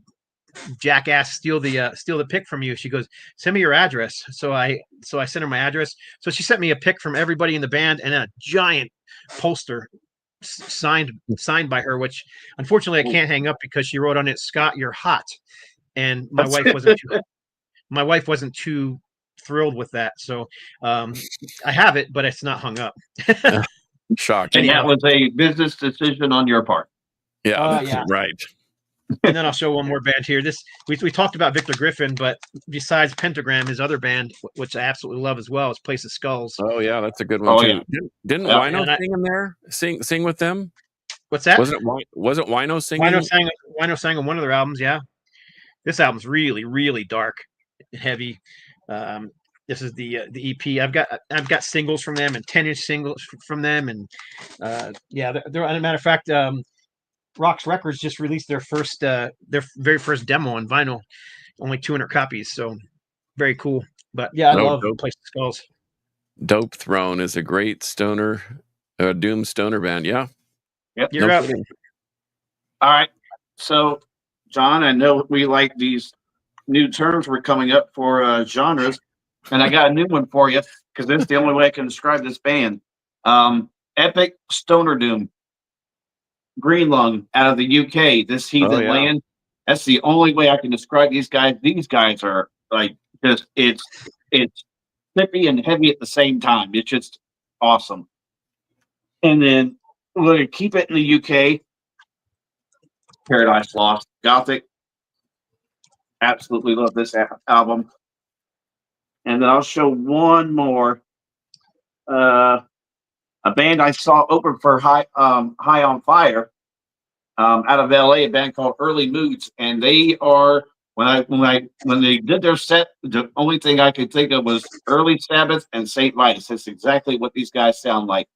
jackass steal the pick from you. She goes, send me your address. So I sent her my address. So she sent me a pick from everybody in the band and a giant poster signed by her, which unfortunately I can't hang up because she wrote on it, Scott, you're hot. And my wife wasn't too thrilled with that. So I have it, but it's not hung up. Shocked. And that was a business decision on your part. Yeah, right. And then I'll show one more band here. We talked about Victor Griffin, but besides Pentagram, his other band, which I absolutely love as well, is Place of Skulls. Oh yeah, that's a good one too. Yeah. Didn't Wino sing in there? Sing with them? What's that? Wasn't Wino singing? Wino sang on one of their albums. Yeah, this album's really, really dark and heavy. This is the EP. I've got singles from them and 10-inch singles from them, and they're as a matter of fact. Rox Records just released their very first demo on vinyl, only 200 copies. So very cool. But yeah, I love Place of Skulls. Dope Throne is a great stoner, doom stoner band. Yeah. Yep. You're up. All right. So, John, I know we like these new terms we're coming up for genres, and I got a new one for you because this is the only way I can describe this band. Epic Stoner Doom. Green Lung out of the UK, This Heathen Land. That's the only way I can describe these guys. These guys are like just it's trippy and heavy at the same time. It's just awesome. And then we're going to keep it in the UK. Paradise Lost, Gothic. Absolutely love this album. And then I'll show one more. A band I saw open for High on Fire out of LA, a band called Early Moods, and they are when they did their set, the only thing I could think of was Early Sabbath and Saint Vitus. That's exactly what these guys sound like.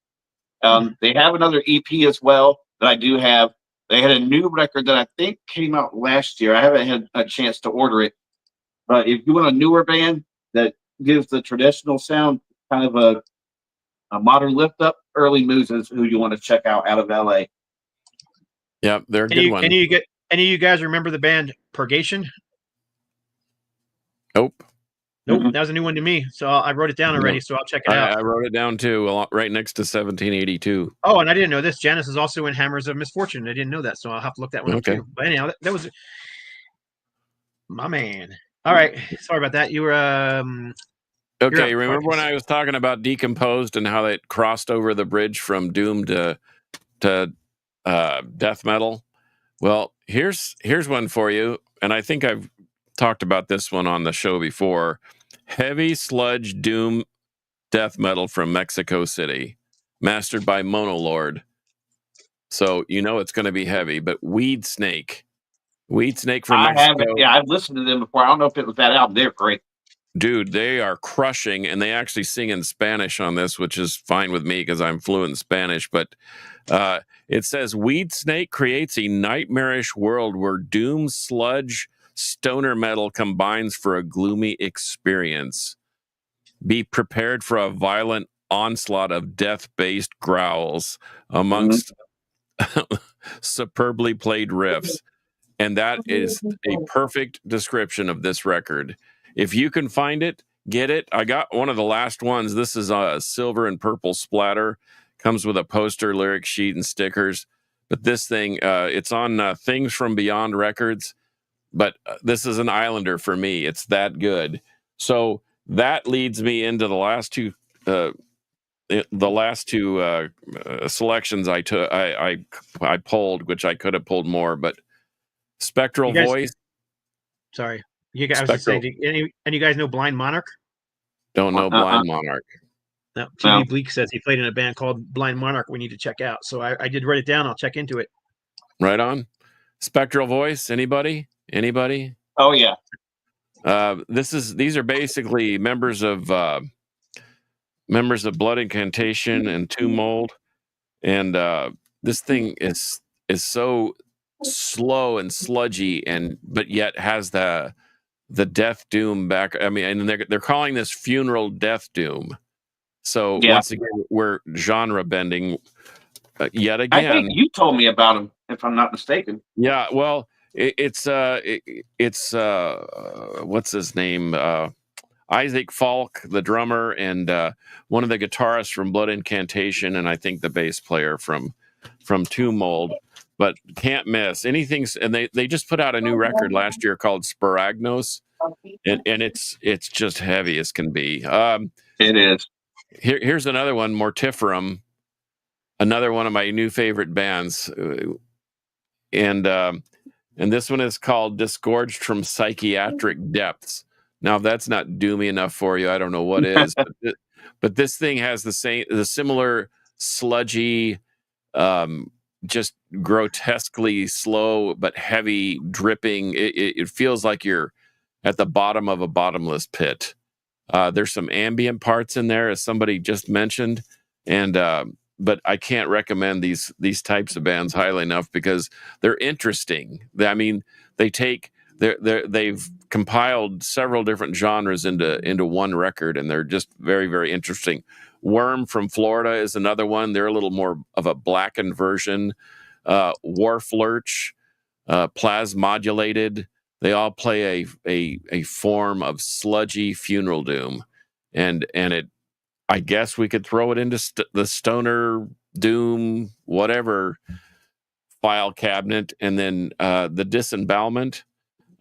They have another EP as well that I do have. They had a new record that I think came out last year. I haven't had a chance to order it, but if you want a newer band that gives the traditional sound kind of a modern lift up, Early Moods is who you want to check out of LA. Yep, they're a good one. Any of you guys remember the band Purgation? Nope. That was a new one to me. So I wrote it down already, so I'll check it out. I wrote it down too, right next to 1782. Oh, and I didn't know this. Janice is also in Hammers of Misfortune. I didn't know that, so I'll have to look that one up too. But anyhow, that was my man. All right. Sorry about that. You were okay, remember when I was talking about Decomposed and how it crossed over the bridge from doom to death metal? Well, here's one for you, and I think I've talked about this one on the show before. Heavy sludge doom death metal from Mexico City, mastered by Monolord. So you know it's going to be heavy. But Weed Snake from Mexico. I haven't. Yeah, I've listened to them before. I don't know if it was that album. They're great. Dude, they are crushing, and they actually sing in Spanish on this, which is fine with me because I'm fluent in Spanish. But it says, Weed Snake creates a nightmarish world where doom, sludge, stoner metal combines for a gloomy experience. Be prepared for a violent onslaught of death-based growls amongst superbly played riffs. And that is a perfect description of this record. If you can find it, get it. I got one of the last ones. This is a silver and purple splatter. Comes with a poster, lyric sheet, and stickers. But this thing, it's on Things from Beyond Records. But this is an Islander for me. It's that good. So that leads me into the last two. Selections I took, I pulled, which I could have pulled more, but Spectral Voice. Sorry, you guys. I was just saying, and you guys know Blind Monarch? Don't know Blind Monarch. No, TV Bleak says he played in a band called Blind Monarch. We need to check out. So I did write it down. I'll check into it. Right on. Spectral Voice. Anybody? Oh yeah. These are basically members of Blood Incantation and Tomb Mold, and this thing is so slow and sludgy, but yet has the death doom back. I mean, and they're calling this funeral death doom. So once again, we're genre bending yet again. I think you told me about him, if I'm not mistaken. Yeah, well, it's what's his name? Isaac Falk, the drummer, and one of the guitarists from Blood Incantation, and I think the bass player from Tomb Mold. But can't miss anything. And they just put out a new record last year called Sporagnos, and it's just heavy as can be. It is. Here's another one, Mortiferum, another one of my new favorite bands, and this one is called Disgorged from Psychiatric Depths. Now, if that's not doomy enough for you, I don't know what is. but this thing has the similar sludgy, just grotesquely slow but heavy dripping. It feels like you're at the bottom of a bottomless pit. There's some ambient parts in there, as somebody just mentioned, and but I can't recommend these types of bands highly enough because they're interesting. I mean, they've compiled several different genres into one record, and they're just very, very interesting. Worm from Florida is another one. They're a little more of a blackened version. Wharf Lurch, Plasmodulated. They all play a form of sludgy funeral doom, and it. I guess we could throw it into the stoner doom whatever file cabinet, and then the Disembowelment.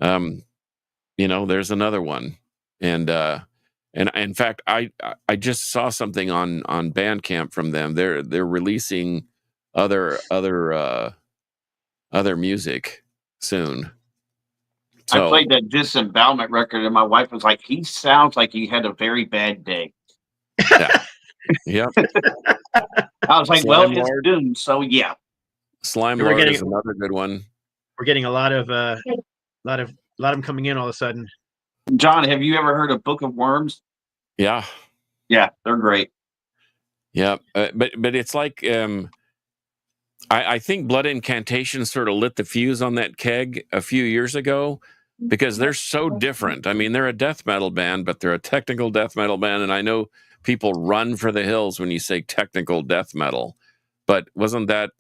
There's another one, and in fact, I just saw something on Bandcamp from them. They're releasing other music soon. So, I played that Disembowelment record, and my wife was like, "He sounds like he had a very bad day." Yeah. I was like, Slime Lord. It's Doom, so yeah. Slime Lord is another good one. We're getting a lot of them coming in all of a sudden. John, have you ever heard of Book of Worms? Yeah. Yeah, they're great. Yeah, but it's like I think Blood Incantation sort of lit the fuse on that keg a few years ago because they're so different. I mean, they're a death metal band, but they're a technical death metal band, and I know people run for the hills when you say technical death metal, but wasn't that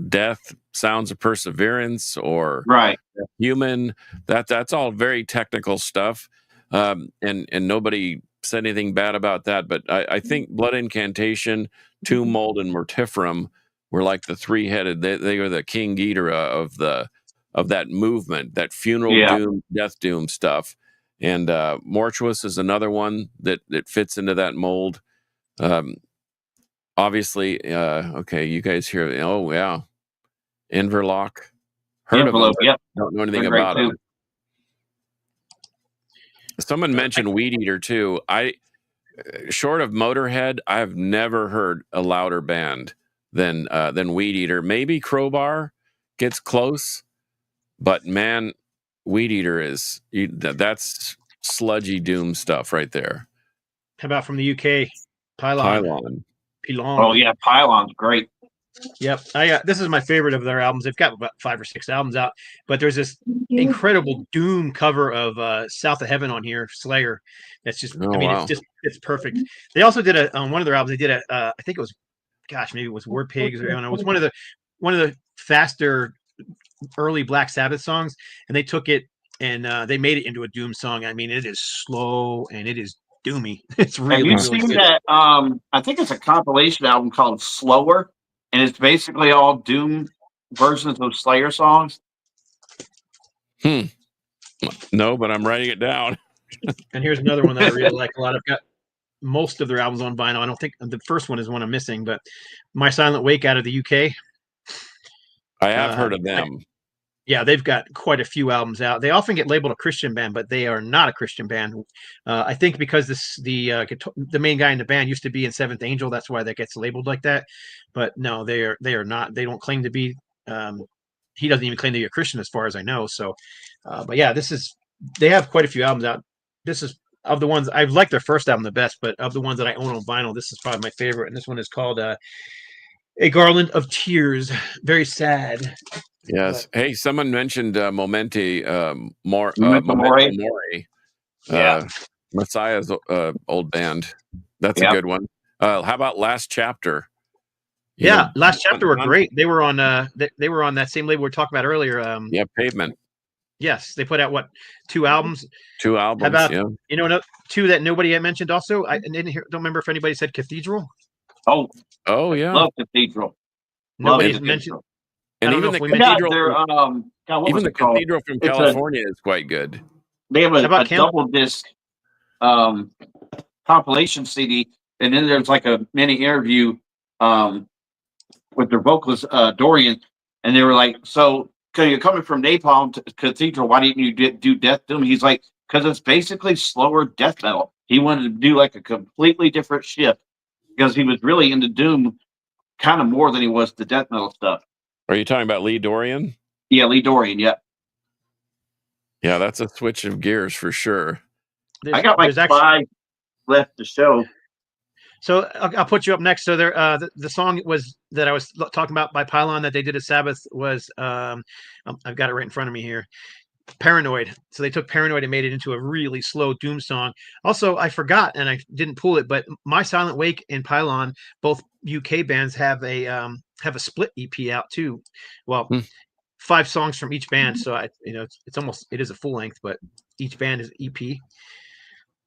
Death, Sounds of Perseverance, or right Human? That's all very technical stuff, and nobody said anything bad about that. But I think Blood Incantation, Tomb Mold, and Mortiferum were like the three-headed. They are the King Ghidorah of that movement, that funeral doom, death doom stuff. And Mortuous is another one that fits into that mold. Obviously, okay, you guys hear? Oh yeah, Inverloch. Heard of them? Yep. Don't know anything about it. Someone mentioned Weed Eater too. Short of Motorhead, I've never heard a louder band than Weed Eater. Maybe Crowbar gets close, but man, Weed Eater that's sludgy doom stuff right there. How about from the UK? Pylon. Oh yeah, Pylon's great. Yep, this is my favorite of their albums. They've got about 5 or 6 albums out, but there's this incredible doom cover of South of Heaven on here, Slayer. That's just, it's perfect. They also did on one of their albums. They did I think it was, maybe it was War Pigs, or I don't know. It was one of the one of the faster early Black Sabbath songs, and they took it and they made it into a doom song. I mean, it is slow and it is doomy. It's really, Have you really seen good. that? I think it's a compilation album called Slower, and it's basically all doom versions of Slayer songs. No, but I'm writing it down. And here's another one that I really like a lot. I've got most of their albums on vinyl. I don't think the first one is one I'm missing, but My Silent Wake out of the UK. I have heard of them. Yeah, they've got quite a few albums out. They often get labeled a Christian band, but they are not a Christian band. I think because the main guy in the band used to be in Seventh Angel, that's why that gets labeled like that. But no, they are not. They don't claim to be. He doesn't even claim to be a Christian, as far as I know. So, but yeah, they have quite a few albums out. This is of the ones I've liked their first album the best, but of the ones that I own on vinyl, this is probably my favorite. And this one is called A Garland of Tears. Very sad. Yes. Hey, someone mentioned Memento Memento Mori. Mori. Yeah. Messiah's old band. That's a good one. How about Last Chapter? Yeah, Last Chapter were great. They were on they were on that same label we were talking about earlier. Pavement. Yes, they put out 2 albums. 2 albums. How about 2 that nobody had mentioned? Also, I don't remember if anybody said Cathedral. Oh yeah, love Cathedral. Nobody's mentioned. And even the Cathedral, even the Cathedral from California is quite good. They have a double disc compilation CD, and then there's like a mini interview with their vocalist Dorian, and they were like, "So, because you're coming from Napalm to Cathedral, why didn't you do Death Doom?" He's like, "Because it's basically slower death metal. He wanted to do like a completely different shift because he was really into Doom, kind of more than he was the death metal stuff." Are you talking about Lee Dorian? Yeah, Lee Dorian. Yeah. Yeah, that's a switch of gears for sure. I got like 5 left to show. So I'll put you up next. So there, the song that I was talking about by Pylon that they did at Sabbath was I've got it right in front of me here. Paranoid. So they took Paranoid and made it into a really slow doom song. Also, I forgot and I didn't pull it, but My Silent Wake and Pylon, both UK bands, have a split EP out too. Well, 5 songs from each band. So it is a full length, but each band is EP.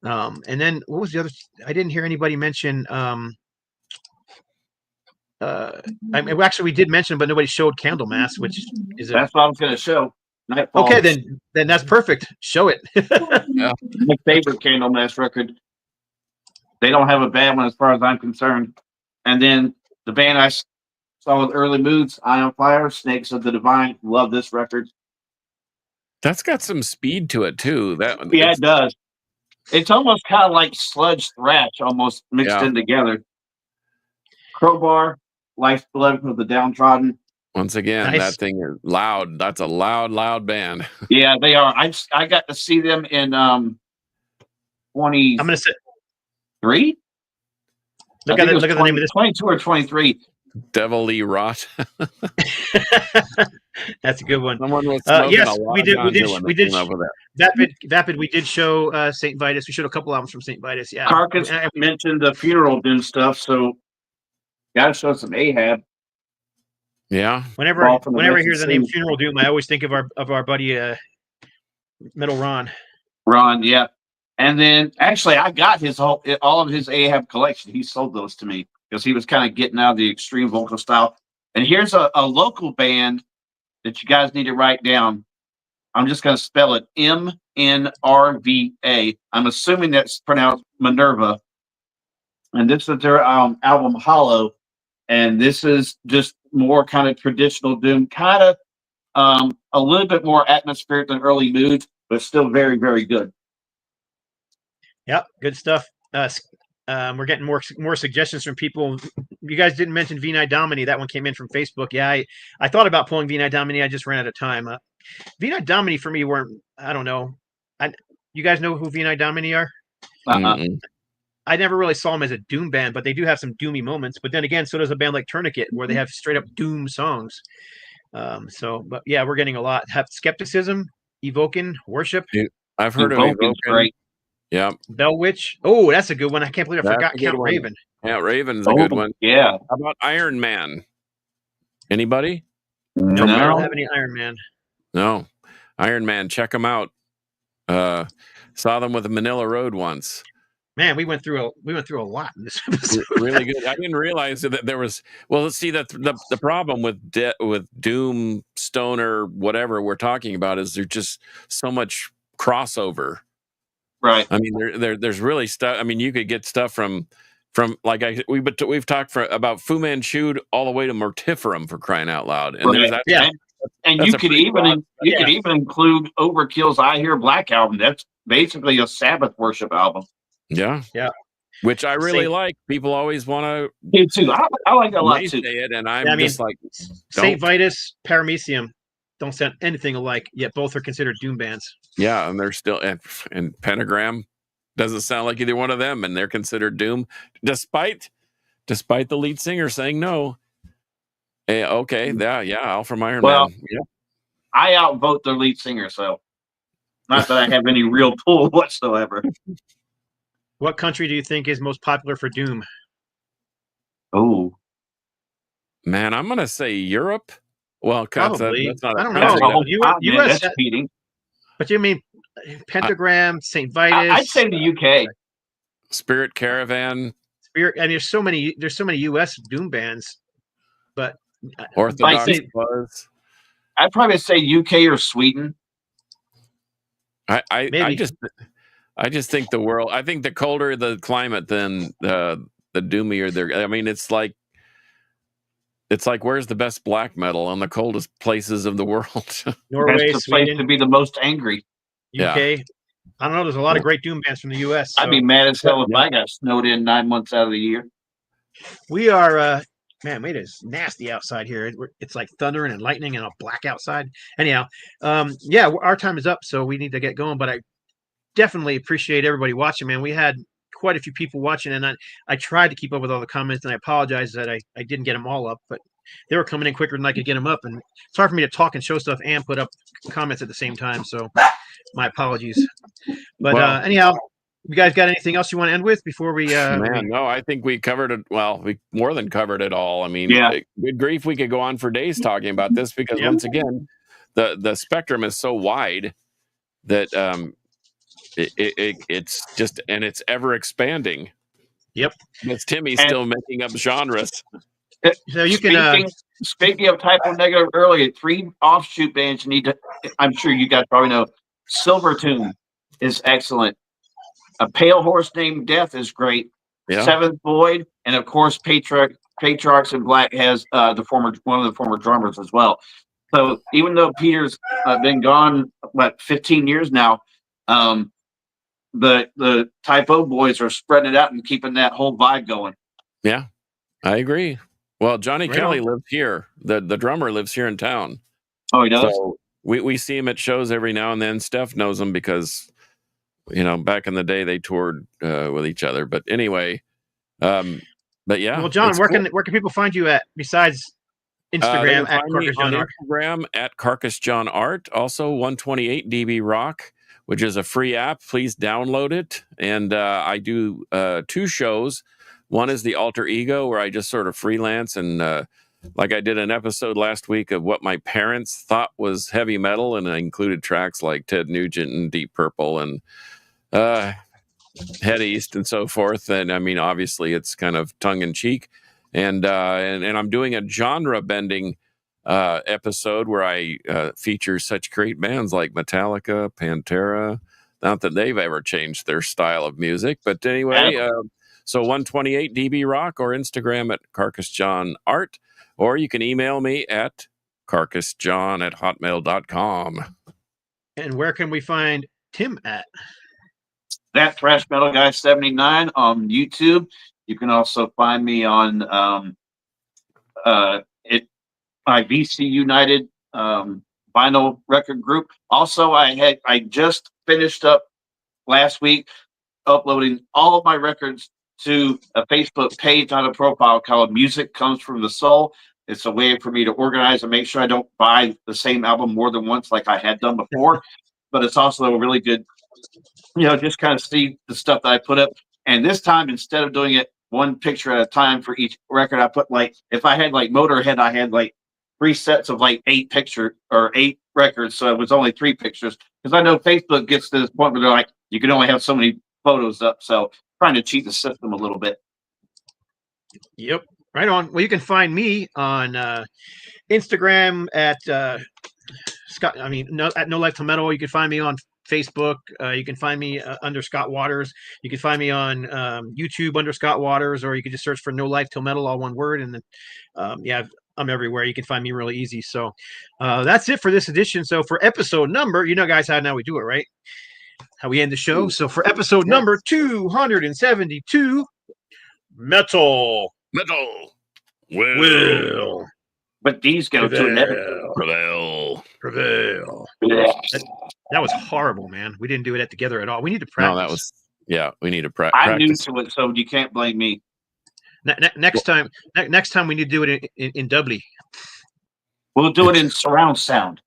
And then what was the other? I didn't hear anybody mention. Actually, we did mention, but nobody showed Candlemass, which is that's what I was going to show. Nightfall. Okay, then that's perfect. Show it. Yeah. My favorite Candlemass record. They don't have a bad one as far as I'm concerned. And then the band I saw with Early Moods, Eye on Fire, Snakes of the Divine. Love this record. That's got some speed to it too. It does. It's almost kind of like sludge thrash, almost mixed in together. Crowbar, Lifeblood of the Downtrodden. Once again, that thing is loud. That's a loud band. Yeah, they are. I got to see them in 20. I'm going to say 3. Look at the name of this. 22 or 23. Devil Lee Rot. That's a good one. Someone was yes, we did. Vapid. We did show Saint Vitus. We showed a couple albums from Saint Vitus. Yeah. Carcass mentioned the Funeral Doom stuff, so gotta show some Ahab. Yeah. Whenever I hear the name Funeral Doom, I always think of our buddy Metal Ron. Ron, yeah. And then actually, I got all of his Ahab collection. He sold those to me because he was kind of getting out of the extreme vocal style. And here's a local band that you guys need to write down. I'm just going to spell it MNRVA. I'm assuming that's pronounced Minerva. And this is their album Hollow. And this is just more kind of traditional doom, kind of a little bit more atmospheric than Early Moods, but still very, very good. Yep, good stuff. We're getting more suggestions from people. You guys didn't mention Veni Domini. That one came in from Facebook. Yeah, I thought about pulling Veni Domini. I just ran out of time. Veni Domini for me weren't. I don't know. You guys know who Veni Domini are? I never really saw them as a doom band, but they do have some doomy moments. But then again, so does a band like Tourniquet, where they have straight up doom songs. But yeah, we're getting a lot. Have Skepticism, Evoking, Worship. I've heard of Evoking. Great. Yeah. Bell Witch. Oh, that's a good one. I can't believe I forgot Count Raven. Yeah, Raven's a good one. Yeah. How about Iron Man? Anybody? No, I don't No. have any Iron Man. No. Iron Man, check them out. Saw them with the Manila Road once. Man, we went through a lot in this episode. Really good. I didn't realize that there was. Well, let's see. That the problem with Doom, Stoner, whatever we're talking about is there's just so much crossover. Right. I mean, there's really stuff. I mean, you could get stuff from like we've talked about Fu Manchu all the way to Mortiferum, for crying out loud. And there's that. Yeah. And That's you a could pretty even broad- you could even include Overkill's "I Hear Black" album. That's basically a Sabbath worship album. Yeah. Yeah. Which I really Saint- like. People always want Me too. I like that a lot to too. say it, and I'm Yeah, I mean, just like, Saint don't. Vitus, Paramecium don't sound anything alike, yet both are considered doom bands. Yeah, and they're still and Pentagram doesn't sound like either one of them, and they're considered doom, despite the lead singer saying no. Okay, yeah, Al from Iron Well, Man. Yeah. I outvote their lead singer, so not that I have any real pull whatsoever. What country do you think is most popular for doom? Oh, Man, I'm gonna say Europe. Well, Probably. that's not. I don't that's know. a whole U- continent. US That's cheating. But you mean Pentagram, Saint Vitus? I'd say the UK. Spirit Caravan, Spirit. I mean, there's so many U.S. doom bands, but Orthodox Like- Buzz. I'd probably say UK or Sweden. I Maybe. I just think the world. I think the colder the climate, then the doomier they're. I mean, it's like where's the best black metal on the coldest places of the world? Norway, That's the place to Sweden, be the most angry. UK. I don't know. There's a lot of great doom bands from the U.S. I'd so be mad as hell if Yeah. I got snowed in 9 months out of the year. we are. Man, it is nasty outside here. It's like thundering and lightning and a black outside. Anyhow, yeah, our time is up, so we need to get going. But I definitely appreciate everybody watching, man. We had quite a few people watching, and I tried to keep up with all the comments, and I apologize that I didn't get them all up, but they were coming in quicker than I could get them up, and it's hard for me to talk and show stuff and put up comments at the same time. So my apologies. But Well- anyhow, you guys got anything else you want to end with before we? Man, no, I think we covered it. Well, we more than covered it all. I mean, Yeah. good grief, we could go on for days talking about this because Yeah. once again, the spectrum is so wide that it's just, and it's ever expanding. Yep. It's Timmy And- still making up genres. So you can. Speaking of typo negative earlier, 3 offshoot bands you need to. I'm sure you guys probably know. Silvertune is excellent. A Pale Horse Named Death is great. Yeah. Seventh Void, and of course Patriarchs in Black has one of the former drummers as well. So even though Peter's been gone 15 years now, the Typo boys are spreading it out and keeping that whole vibe going. Yeah, I agree. Well, Johnny Right Kelly on. lives here. The drummer lives here in town. Oh, he does. So we see him at shows every now and then. Steph knows him because, back in the day they toured with each other. But anyway, but yeah. Well, John, it's where cool. can people find you at besides They Instagram can at find me Carcass on John Art? Instagram at Carcass John Art. Also 128 DB Rock, which is a free app. Please download it. And I do 2 shows. One is the Alter Ego, where I just sort of freelance and like I did an episode last week of what my parents thought was heavy metal, and I included tracks like Ted Nugent and Deep Purple and Head East and so forth. And I mean, obviously, it's kind of tongue in cheek. And I'm doing a genre bending episode where I feature such great bands like Metallica, Pantera. Not that they've ever changed their style of music, but anyway. So 128 DB Rock or Instagram at Carcass John Art, or you can email me at carcassjohn@hotmail.com. And where can we find Tim at? That Thrash Metal Guy 79 on YouTube. You can also find me on my VC United vinyl record group. Also, I just finished up last week uploading all of my records to a Facebook page on a profile called Music Comes From the Soul. It's a way for me to organize and make sure I don't buy the same album more than once like I had done before. But it's also a really good, just kind of see the stuff that I put up. And this time, instead of doing it one picture at a time for each record, I put if I had Motorhead, I had 3 sets of like 8 picture or 8 records, so it was only 3 pictures. Because I know Facebook gets to this point where they're like, you can only have so many photos up. So trying to cheat the system a little bit. Yep. Right on. Well, you can find me on Instagram at Scott. I mean, at No Life Till Metal. You can find me on Facebook. You can find me under Scott Waters. You can find me on YouTube under Scott Waters, or you can just search for No Life Till Metal, all one word, and then I'm everywhere. You can find me really easy. So that's it for this edition. So for episode number, you know, guys, how now we do it, right? How we end the show. So for episode number 272, Metal will. But these go to an Prevail. That was horrible, man. We didn't do it together at all. We need to practice. We need to I'm new practice. to it, so you can't blame me. Next time we need to do it in doubly. We'll do it in surround sound.